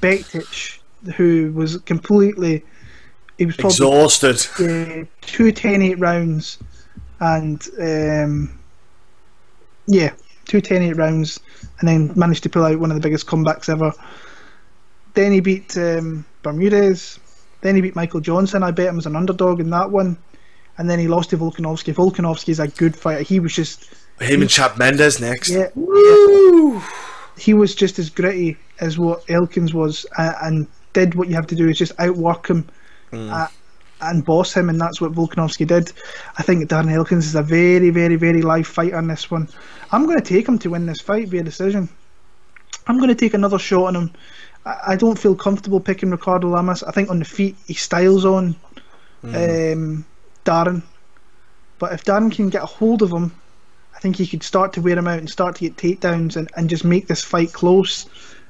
Bektic, who was completely. He was probably exhausted. 2 10-8 rounds, and 2 10-8 rounds, and then managed to pull out one of the biggest comebacks ever. Then he beat Bermudez. Then he beat Michael Johnson. I bet him as an underdog in that one. And then he lost to Volkanovski. Volkanovski's a good fighter. He was just... Him and Chad Mendes next. Yeah. Woo! He was just as gritty as what Elkins was, and did what you have to do, is just outwork him and boss him, and that's what Volkanovski did. I think Darren Elkins is a very, very, very live fighter in this one. I'm going to take him to win this fight via decision. I'm going to take another shot on him. I don't feel comfortable picking Ricardo Lamas. I think on the feet he styles on Darren, but if Darren can get a hold of him, I think he could start to wear him out and start to get takedowns and just make this fight close.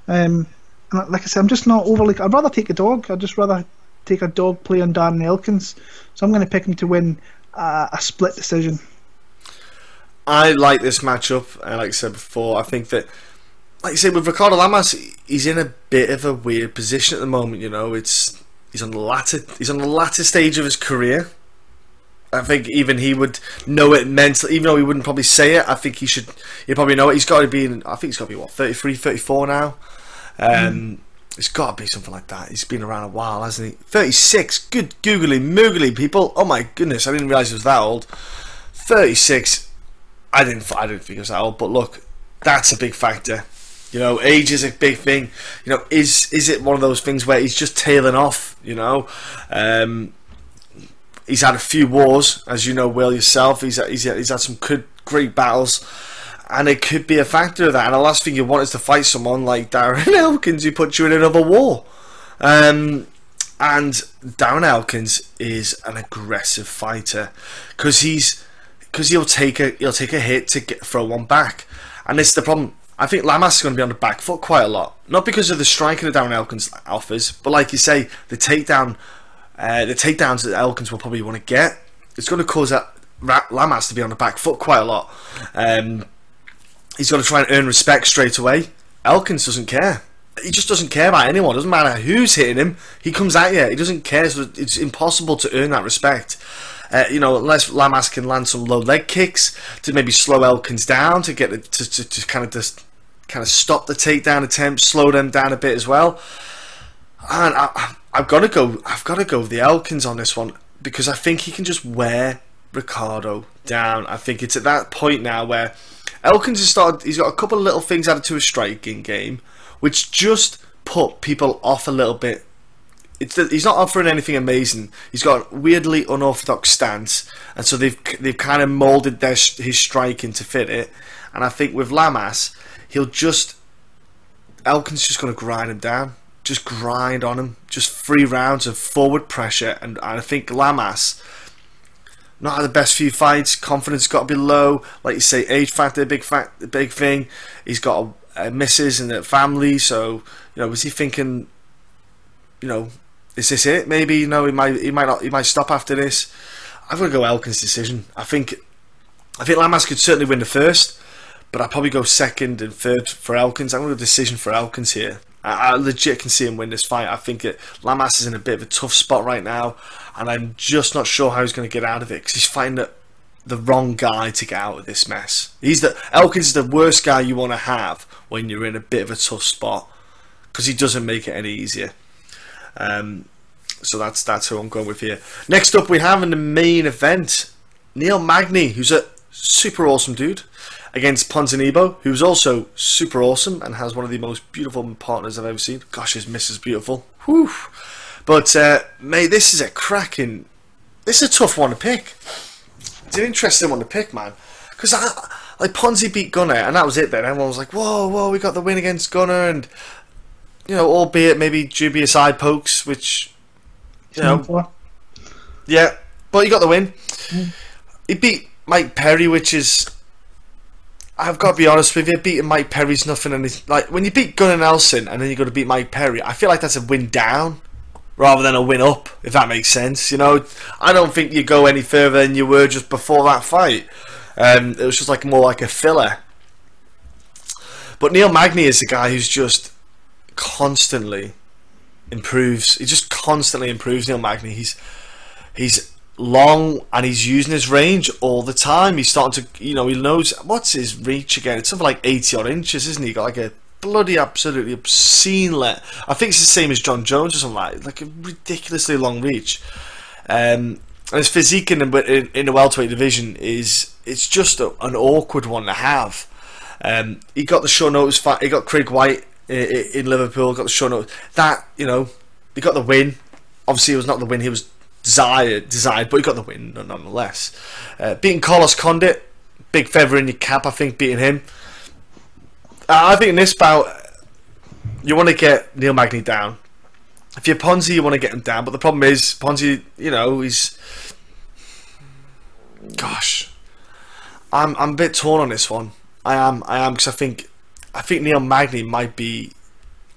And like I said, I'm just not overly... I'd rather take a dog. I'd just rather take a dog play on Darren Elkins. So I'm going to pick him to win a split decision. I like this matchup. Like I said before, I think that, like you said, with Ricardo Lamas, he's in a bit of a weird position at the moment. You know, he's on the latter stage of his career. I think even he would know it mentally, even though he wouldn't probably say it. I think he'd probably know it. He's got to be I think he's got to be, what, 33, 34 now? It's got to be something like that. He's been around a while, hasn't he? 36, good googly moogly, people. Oh my goodness, I didn't realise he was that old. 36, I didn't think he was that old, but look, that's a big factor. You know, age is a big thing. You know, is it one of those things where he's just tailing off, you know? He's had a few wars, as you know well yourself. He's had some great battles, and it could be a factor of that. And the last thing you want is to fight someone like Darren Elkins, who puts you in another war. And Darren Elkins is an aggressive fighter, because he'll take a hit to throw one back, and it's the problem. I think Lamas is going to be on the back foot quite a lot, not because of the striking that Darren Elkins offers, but like you say, the takedowns that Elkins will probably want to get, it's going to cause Lamas to be on the back foot quite a lot. He's got to try and earn respect straight away. Elkins doesn't care. He just doesn't care about anyone. It doesn't matter who's hitting him. He comes at you. He doesn't care. So it's impossible to earn that respect. You know, unless Lamas can land some low leg kicks to maybe slow Elkins down, to get it to kind of stop the takedown attempt, slow them down a bit as well. And I've got to go with the Elkins on this one, because I think he can just wear Ricardo down. I think it's at that point now where Elkins he's got a couple of little things added to his striking game, which just put people off a little bit. He's not offering anything amazing. He's got a weirdly unorthodox stance, and so they've kind of moulded his striking to fit it. And I think with Lamas, Elkins just going to grind him down. Just grind on him, just 3 rounds of forward pressure, and I think Lamas not had the best few fights. Confidence got to be low, like you say, age factor, big thing. He's got a missus and a family, so you know, was he thinking, you know, is this it? Maybe, you know, he might stop after this. I'm gonna go Elkins' decision. I think Lamas could certainly win the first, but I'll probably go second and third for Elkins. I'm gonna go decision for Elkins here. I legit can see him win this fight. I think Lamas is in a bit of a tough spot right now, and I'm just not sure how he's going to get out of it, because he's fighting the wrong guy to get out of this mess. Elkins is the worst guy you want to have when you're in a bit of a tough spot, because he doesn't make it any easier. So that's who I'm going with here. Next up, we have in the main event Neil Magny, who's a super awesome dude, against Ponzinibbio, who's also super awesome and has one of the most beautiful partners I've ever seen. Gosh, his miss is beautiful. Whew. But mate, this is a tough one to pick. It's an interesting one to pick, man, because like Ponzi beat Gunner, and that was it. Then everyone was like, whoa, we got the win against Gunner, and you know, albeit maybe dubious eye pokes, which, you know, yeah, but he got the win. He beat Mike Perry, which is I've got to be honest with you, beating Mike Perry's nothing, and it's like when you beat Gunnar Nelson and then you got to beat Mike Perry, I feel like that's a win down rather than a win up, if that makes sense. You know, I don't think you go any further than you were just before that fight. It was just like more like a filler. But Neil Magny is a guy who's just constantly improves. He just constantly improves. Neil Magny. He's long and he's using his range all the time. He's starting to, you know, he knows what's his reach again. It's something like 80 odd inches, isn't he? Got like a bloody absolutely obscene I think it's the same as John Jones or something like a ridiculously long reach. And his physique in the welterweight division it's just an awkward one to have. He got the short notice fight. He got Craig White in Liverpool. Got the short notice that, you know, he got the win. Obviously, it was not the win he was desired, but he got the win nonetheless. Beating Carlos Condit, big feather in your cap. I think beating him. I think in this bout, you want to get Neil Magny down. If you're Ponzi, you want to get him down. But the problem is, Ponzi, you know, he's... Gosh. I'm a bit torn on this one. I am, because I think Neil Magny might be...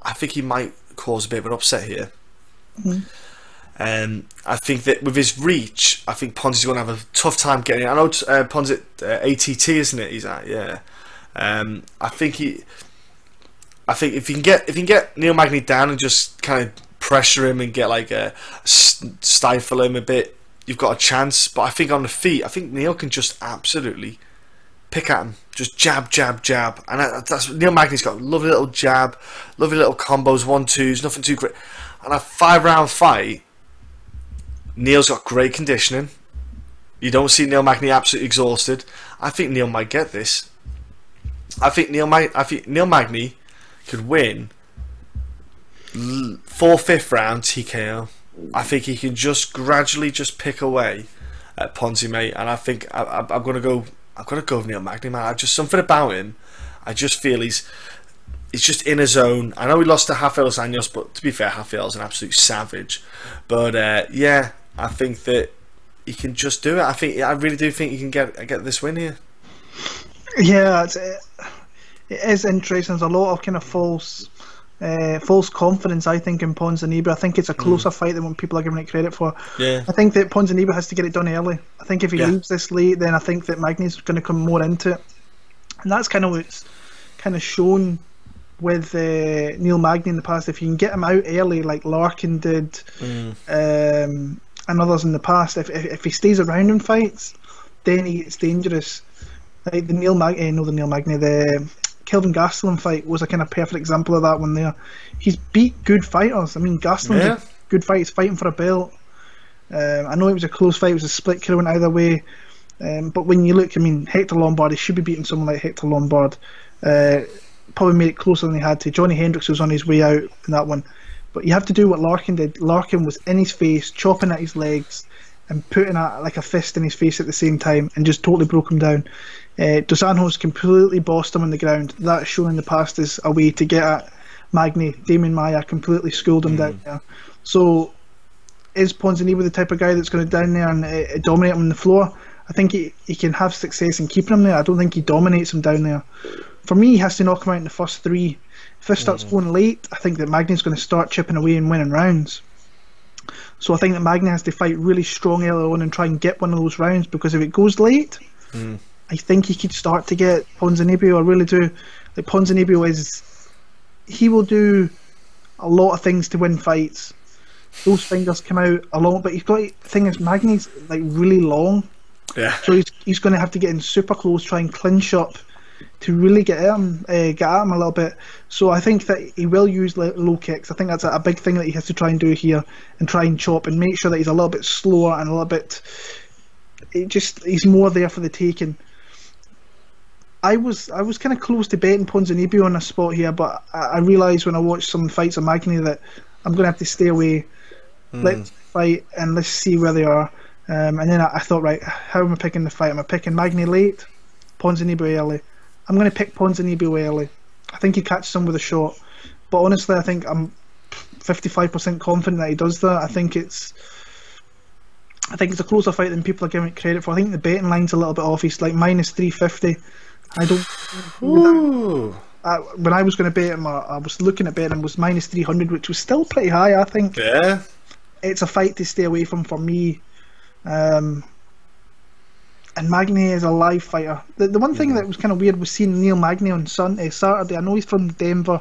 I think he might cause a bit of an upset here. I think that with his reach, I think Ponzi's going to have a tough time getting it. I know Ponzi at ATT, isn't it? He's at, yeah. I think if you can get Neil Magny down and just kind of pressure him and get like stifle him a bit, you've got a chance. But I think on the feet, I think Neil can just absolutely pick at him, just jab, jab, jab, and that's Neil Magny's got a lovely little jab, lovely little combos, 1-2s, nothing too great. And a 5-round fight, Neil's got great conditioning. You don't see Neil Magny absolutely exhausted. I think Neil might get this. I think Neil Magny could win 4/5 round TKO. I think he can just gradually just pick away at Ponzi, mate. And I think I'm gonna go with Neil Magny, man. Just something about him. I just feel he's just in his zone. I know he lost to Rafael dos Anjos, but to be fair, Rafael's an absolute savage. But yeah, I think that he can just do it. I really do think he can get this win here. Yeah, it is interesting. There's a lot of kind of false confidence, I think, in Ponzinibbio. I think it's a closer fight than what people are giving it credit for. Yeah. I think that Ponzinibbio has to get it done early. I think if he leaves this late, then I think that Magny's going to come more into it, and that's kind of what's kind of shown with Neil Magny in the past. If you can get him out early, like Larkin did, and others in the past, if he stays around in fights, then it's dangerous. Like the Kelvin Gastelum fight was a kind of perfect example of that one there. He's beat good fighters. I mean, Gastelum's a good fight. He's fighting for a belt. I know it was a close fight. It was a split. Could have went either way. But when you look, I mean, Hector Lombard, he should be beating someone like Hector Lombard. Probably made it closer than he had to. Johnny Hendricks was on his way out in that one. But you have to do what Larkin did. Larkin was in his face, chopping at his legs, and putting like a fist in his face at the same time, and just totally broke him down. Dos Anjos completely bossed him on the ground. That's shown in the past as a way to get at Magny. Damien Maia completely schooled him down there. So is Ponzinibbio the type of guy that's going to down there and dominate him on the floor? I think he can have success in keeping him there. I don't think he dominates him down there. For me, he has to knock him out in the first 3. If this starts going late, I think that Magny's going to start chipping away and winning rounds. So I think that Magny has to fight really strong early on and try and get one of those rounds, because if it goes late, I think he could start to get Ponzinibbio. I really do. Like, Ponzinibbio he will do a lot of things to win fights. Those fingers come out a lot, but the thing is, Magny's like really long. Yeah. So he's going to have to get in super close, try and clinch up to really get at him a little bit. So I think that he will use low kicks. I think that's a big thing that he has to try and do here, and try and chop and make sure that he's a little bit slower and a little bit. He's more there for the taking. I was kind of close to betting Ponzinibbio on a spot here, but I realised when I watched some fights of Magny that I'm going to have to stay away. Let's fight and let's see where they are. And then I thought, right, how am I picking the fight? Am I picking Magny late, Ponzinibbio early? I'm going to pick Ponzinibbio early. I think he catches him with a shot. But honestly, I think I'm 55% confident that he does that. I think it's a closer fight than people are giving it credit for. I think the betting line's a little bit off. He's like minus 350 I don't. Ooh. When I was going to bet him, I was looking at betting him was minus 300, which was still pretty high. I think. Yeah. It's a fight to stay away from for me. And Magny is a live fighter. The one thing that was kind of weird was seeing Neil Magny on Saturday. I know he's from Denver.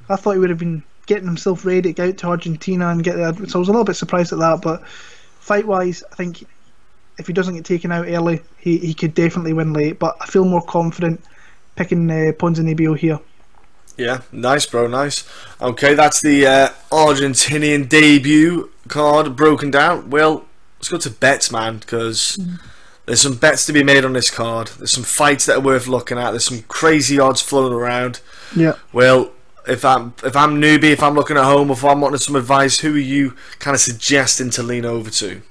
I thought he would have been getting himself ready to get out to Argentina and get there. So I was a little bit surprised at that. But fight-wise, I think if he doesn't get taken out early, he could definitely win late. But I feel more confident picking Ponzinibbio here. Yeah, nice, bro, nice. Okay, that's the Argentinian debut card broken down. Well, let's go to bets, man, because there's some bets to be made on this card. There's some fights that are worth looking at. There's some crazy odds floating around. Yeah. Well, if I'm newbie, if I'm looking at home, if I'm wanting some advice, who are you kind of suggesting to lean over to?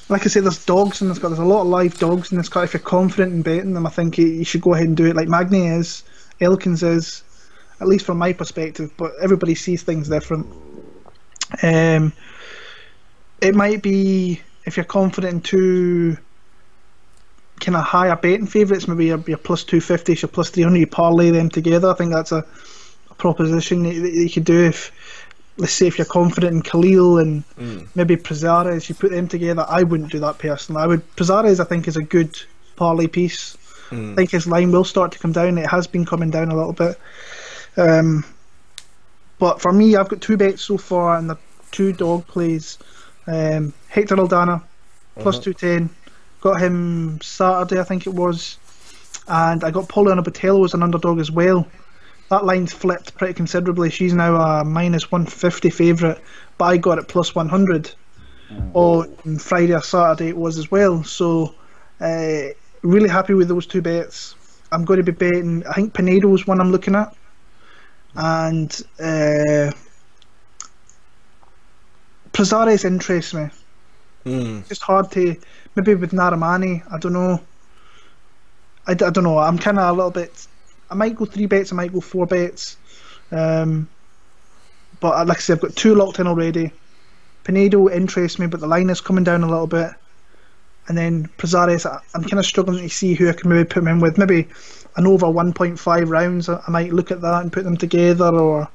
Like I say, there's dogs in this card. There's a lot of live dogs in this card. If you're confident in betting them, I think you should go ahead and do it. Like Magny is, Elkins is, at least from my perspective. But everybody sees things different. It might be if you're confident in two kind of higher betting favourites, maybe your plus 250, your plus 300, you parlay them together. I think that's a proposition that you could do. If, let's say, if you're confident in Khalil and maybe Prazeres, you put them together. I wouldn't do that personally. Prazeres, I think, is a good parlay piece. I think his line will start to come down. It has been coming down a little bit. But for me, I've got two bets so far, and the two dog plays. Hector Aldana, plus 210. Got him Saturday, I think it was. And I got Poliana Botelho as an underdog as well. That line's flipped pretty considerably. She's now a minus 150 favourite, but I got it plus 100 on Friday or Saturday it was as well. So really happy with those two bets. I'm going to be betting, I think Pinedo is one I'm looking at, and Prazeres interests me. Just hard to, maybe with Narimani, I don't know. I don't know. I'm kind of a little bit. I might go 3 bets. I might go 4 bets. But like I said, I've got 2 locked in already. Pinedo interests me, but the line is coming down a little bit. And then Prazeres, I'm kind of struggling to see who I can maybe put him in with. Maybe an over 1.5 rounds. I might look at that and put them together, or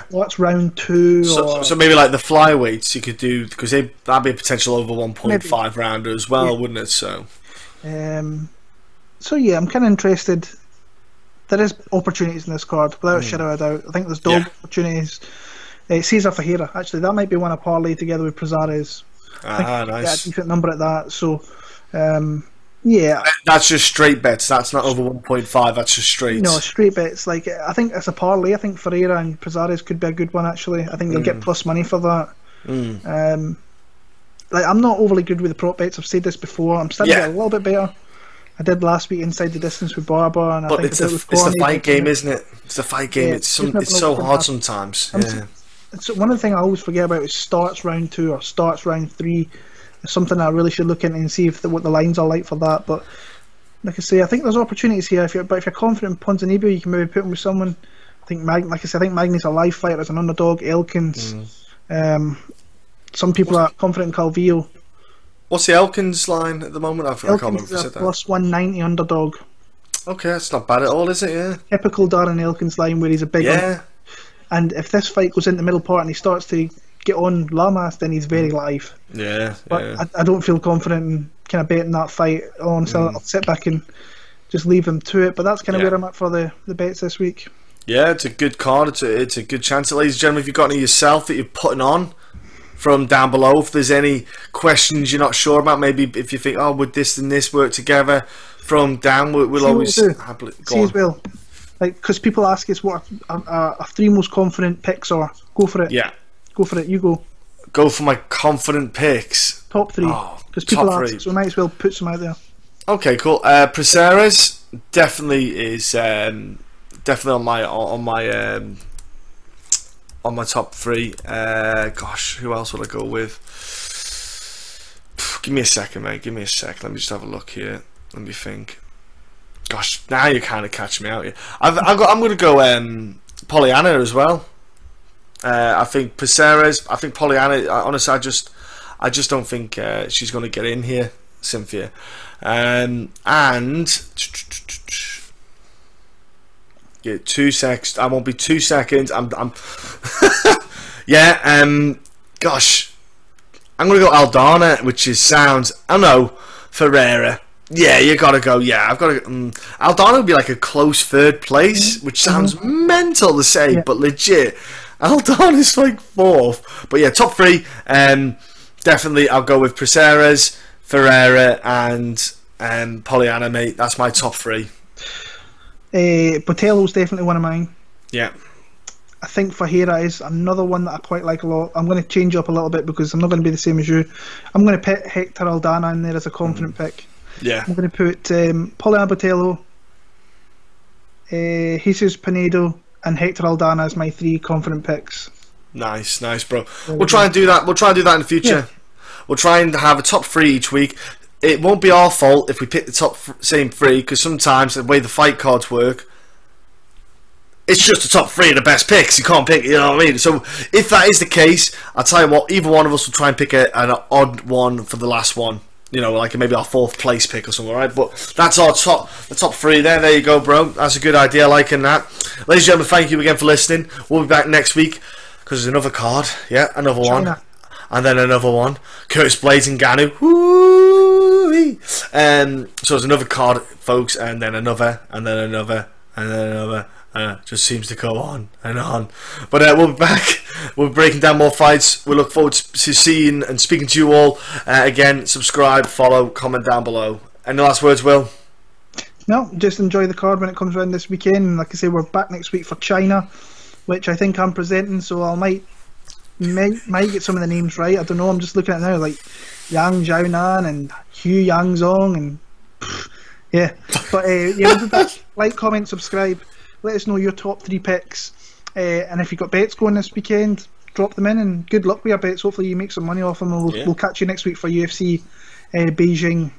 what's round 2. So maybe like the flyweights you could do, because that'd be a potential over 1.5 rounder as well, wouldn't it? So yeah, I'm kind of interested. There is opportunities in this card, without a shadow of a doubt. I think there's dog opportunities. Cezar Ferreira, actually, that might be one I parlay together with Prazeres. Nice. Yeah, a decent number at that. So, yeah. That's just straight bets. That's not over 1.5. That's just straight. No, straight bets. Like, I think it's a parlay. I think Ferreira and Prazeres could be a good one, actually. I think you'll get plus money for that. Like, I'm not overly good with the prop bets. I've said this before. I'm starting to get a little bit better. I did last week inside the distance with Barber, and I think it's the fight game, isn't it? It's the fight game. It's so hard sometimes. It's one of the things I always forget about is starts round 2 or starts round 3. It's something I really should look into and see what the lines are like for that. But like I say, I think there's opportunities here. If you're confident in Ponzinibbio, you can maybe put him with someone. I think like I said, I think Magny's a live fighter as an underdog. Elkins. Some people are confident in Calvillo. What's the Elkins line at the moment? I can't remember if you said that. Plus 190 underdog. Okay, that's not bad at all, is it? Yeah. Typical Darren Elkins line where he's a big one. And if this fight goes in the middle part and he starts to get on Lamas, then he's very live. But I don't feel confident in kind of betting that fight on, so I'll sit back and just leave him to it. But that's kind of where I'm at for the bets this week. Yeah, it's a good card. It's a good chance. Ladies and gentlemen, if you've got any yourself that you're putting on from down below, if there's any questions you're not sure about, maybe if you think, would this and this work together, from down, we'll always happily go on. As well. Like, because people ask us what our 3 most confident picks are. Go for it. Yeah. Go for it. You go. Go for my confident picks. Top 3. Because people ask, so we might as well put some out there. Okay, cool. Prazeres definitely is definitely on my top 3. Gosh, who else would I go with? Give me a second, mate. Give me a sec. Let me just have a look here. Let me think. Gosh, now you're kind of catching me out here. I'm going to go Poliana as well. I think Prazeres. I think Poliana. Honestly, I just don't think she's going to get in here, Cynthia. And Yeah, 2 seconds. I won't be 2 seconds. I'm yeah, gosh. I'm going to go Aldana, which is sounds... I don't know. Ferreira. Yeah, you got to go. Yeah, I've got to... Aldana would be like a close third place, which sounds mental to say, but legit. Aldana's like 4th. But yeah, top 3. Definitely, I'll go with Prazeres, Ferreira, and Poliana, mate. That's my top 3. Botelho's definitely one of mine. Yeah. I think Ferreira is another one that I quite like a lot. I'm going to change up a little bit because I'm not going to be the same as you. I'm going to put Hector Aldana in there as a confident pick. Yeah. I'm going to put Poliana Botelho, Jesus Pinedo, and Hector Aldana as my 3 confident picks. Nice, bro. We'll try and do that. We'll try and do that in the future. Yeah. We'll try and have a top 3 each week. It won't be our fault if we pick the same 3, because sometimes the way the fight cards work, it's just the top 3 of the best picks. You can't pick, you know what I mean? So if that is the case, I'll tell you what, either one of us will try and pick an odd one for the last one. You know, like maybe our 4th place pick or something, right? But that's our the top 3 there. There you go, bro. That's a good idea, liking that. Ladies and gentlemen, thank you again for listening. We'll be back next week because there's another card. Yeah, another China. one. And then another one. Curtis Blades and Ngannou. Woo-wee. So there's another card, folks, and then another, and then another, and then another. Just seems to go on and on. But we'll be back. We'll be breaking down more fights. We look forward to seeing and speaking to you all. Again, subscribe, follow, comment down below. Any last words, Will? No, just enjoy the card when it comes around this weekend. Like I say, we're back next week for China, which I think I'm presenting, so I might get some of the names right. I don't know. I'm just looking at it now, like Yang Jiaonan and Hu Yangzong, and yeah. But yeah, like, comment, subscribe. Let us know your top 3 picks, and if you've got bets going this weekend, drop them in, and good luck with your bets. Hopefully you make some money off them, and we'll catch you next week for UFC Beijing.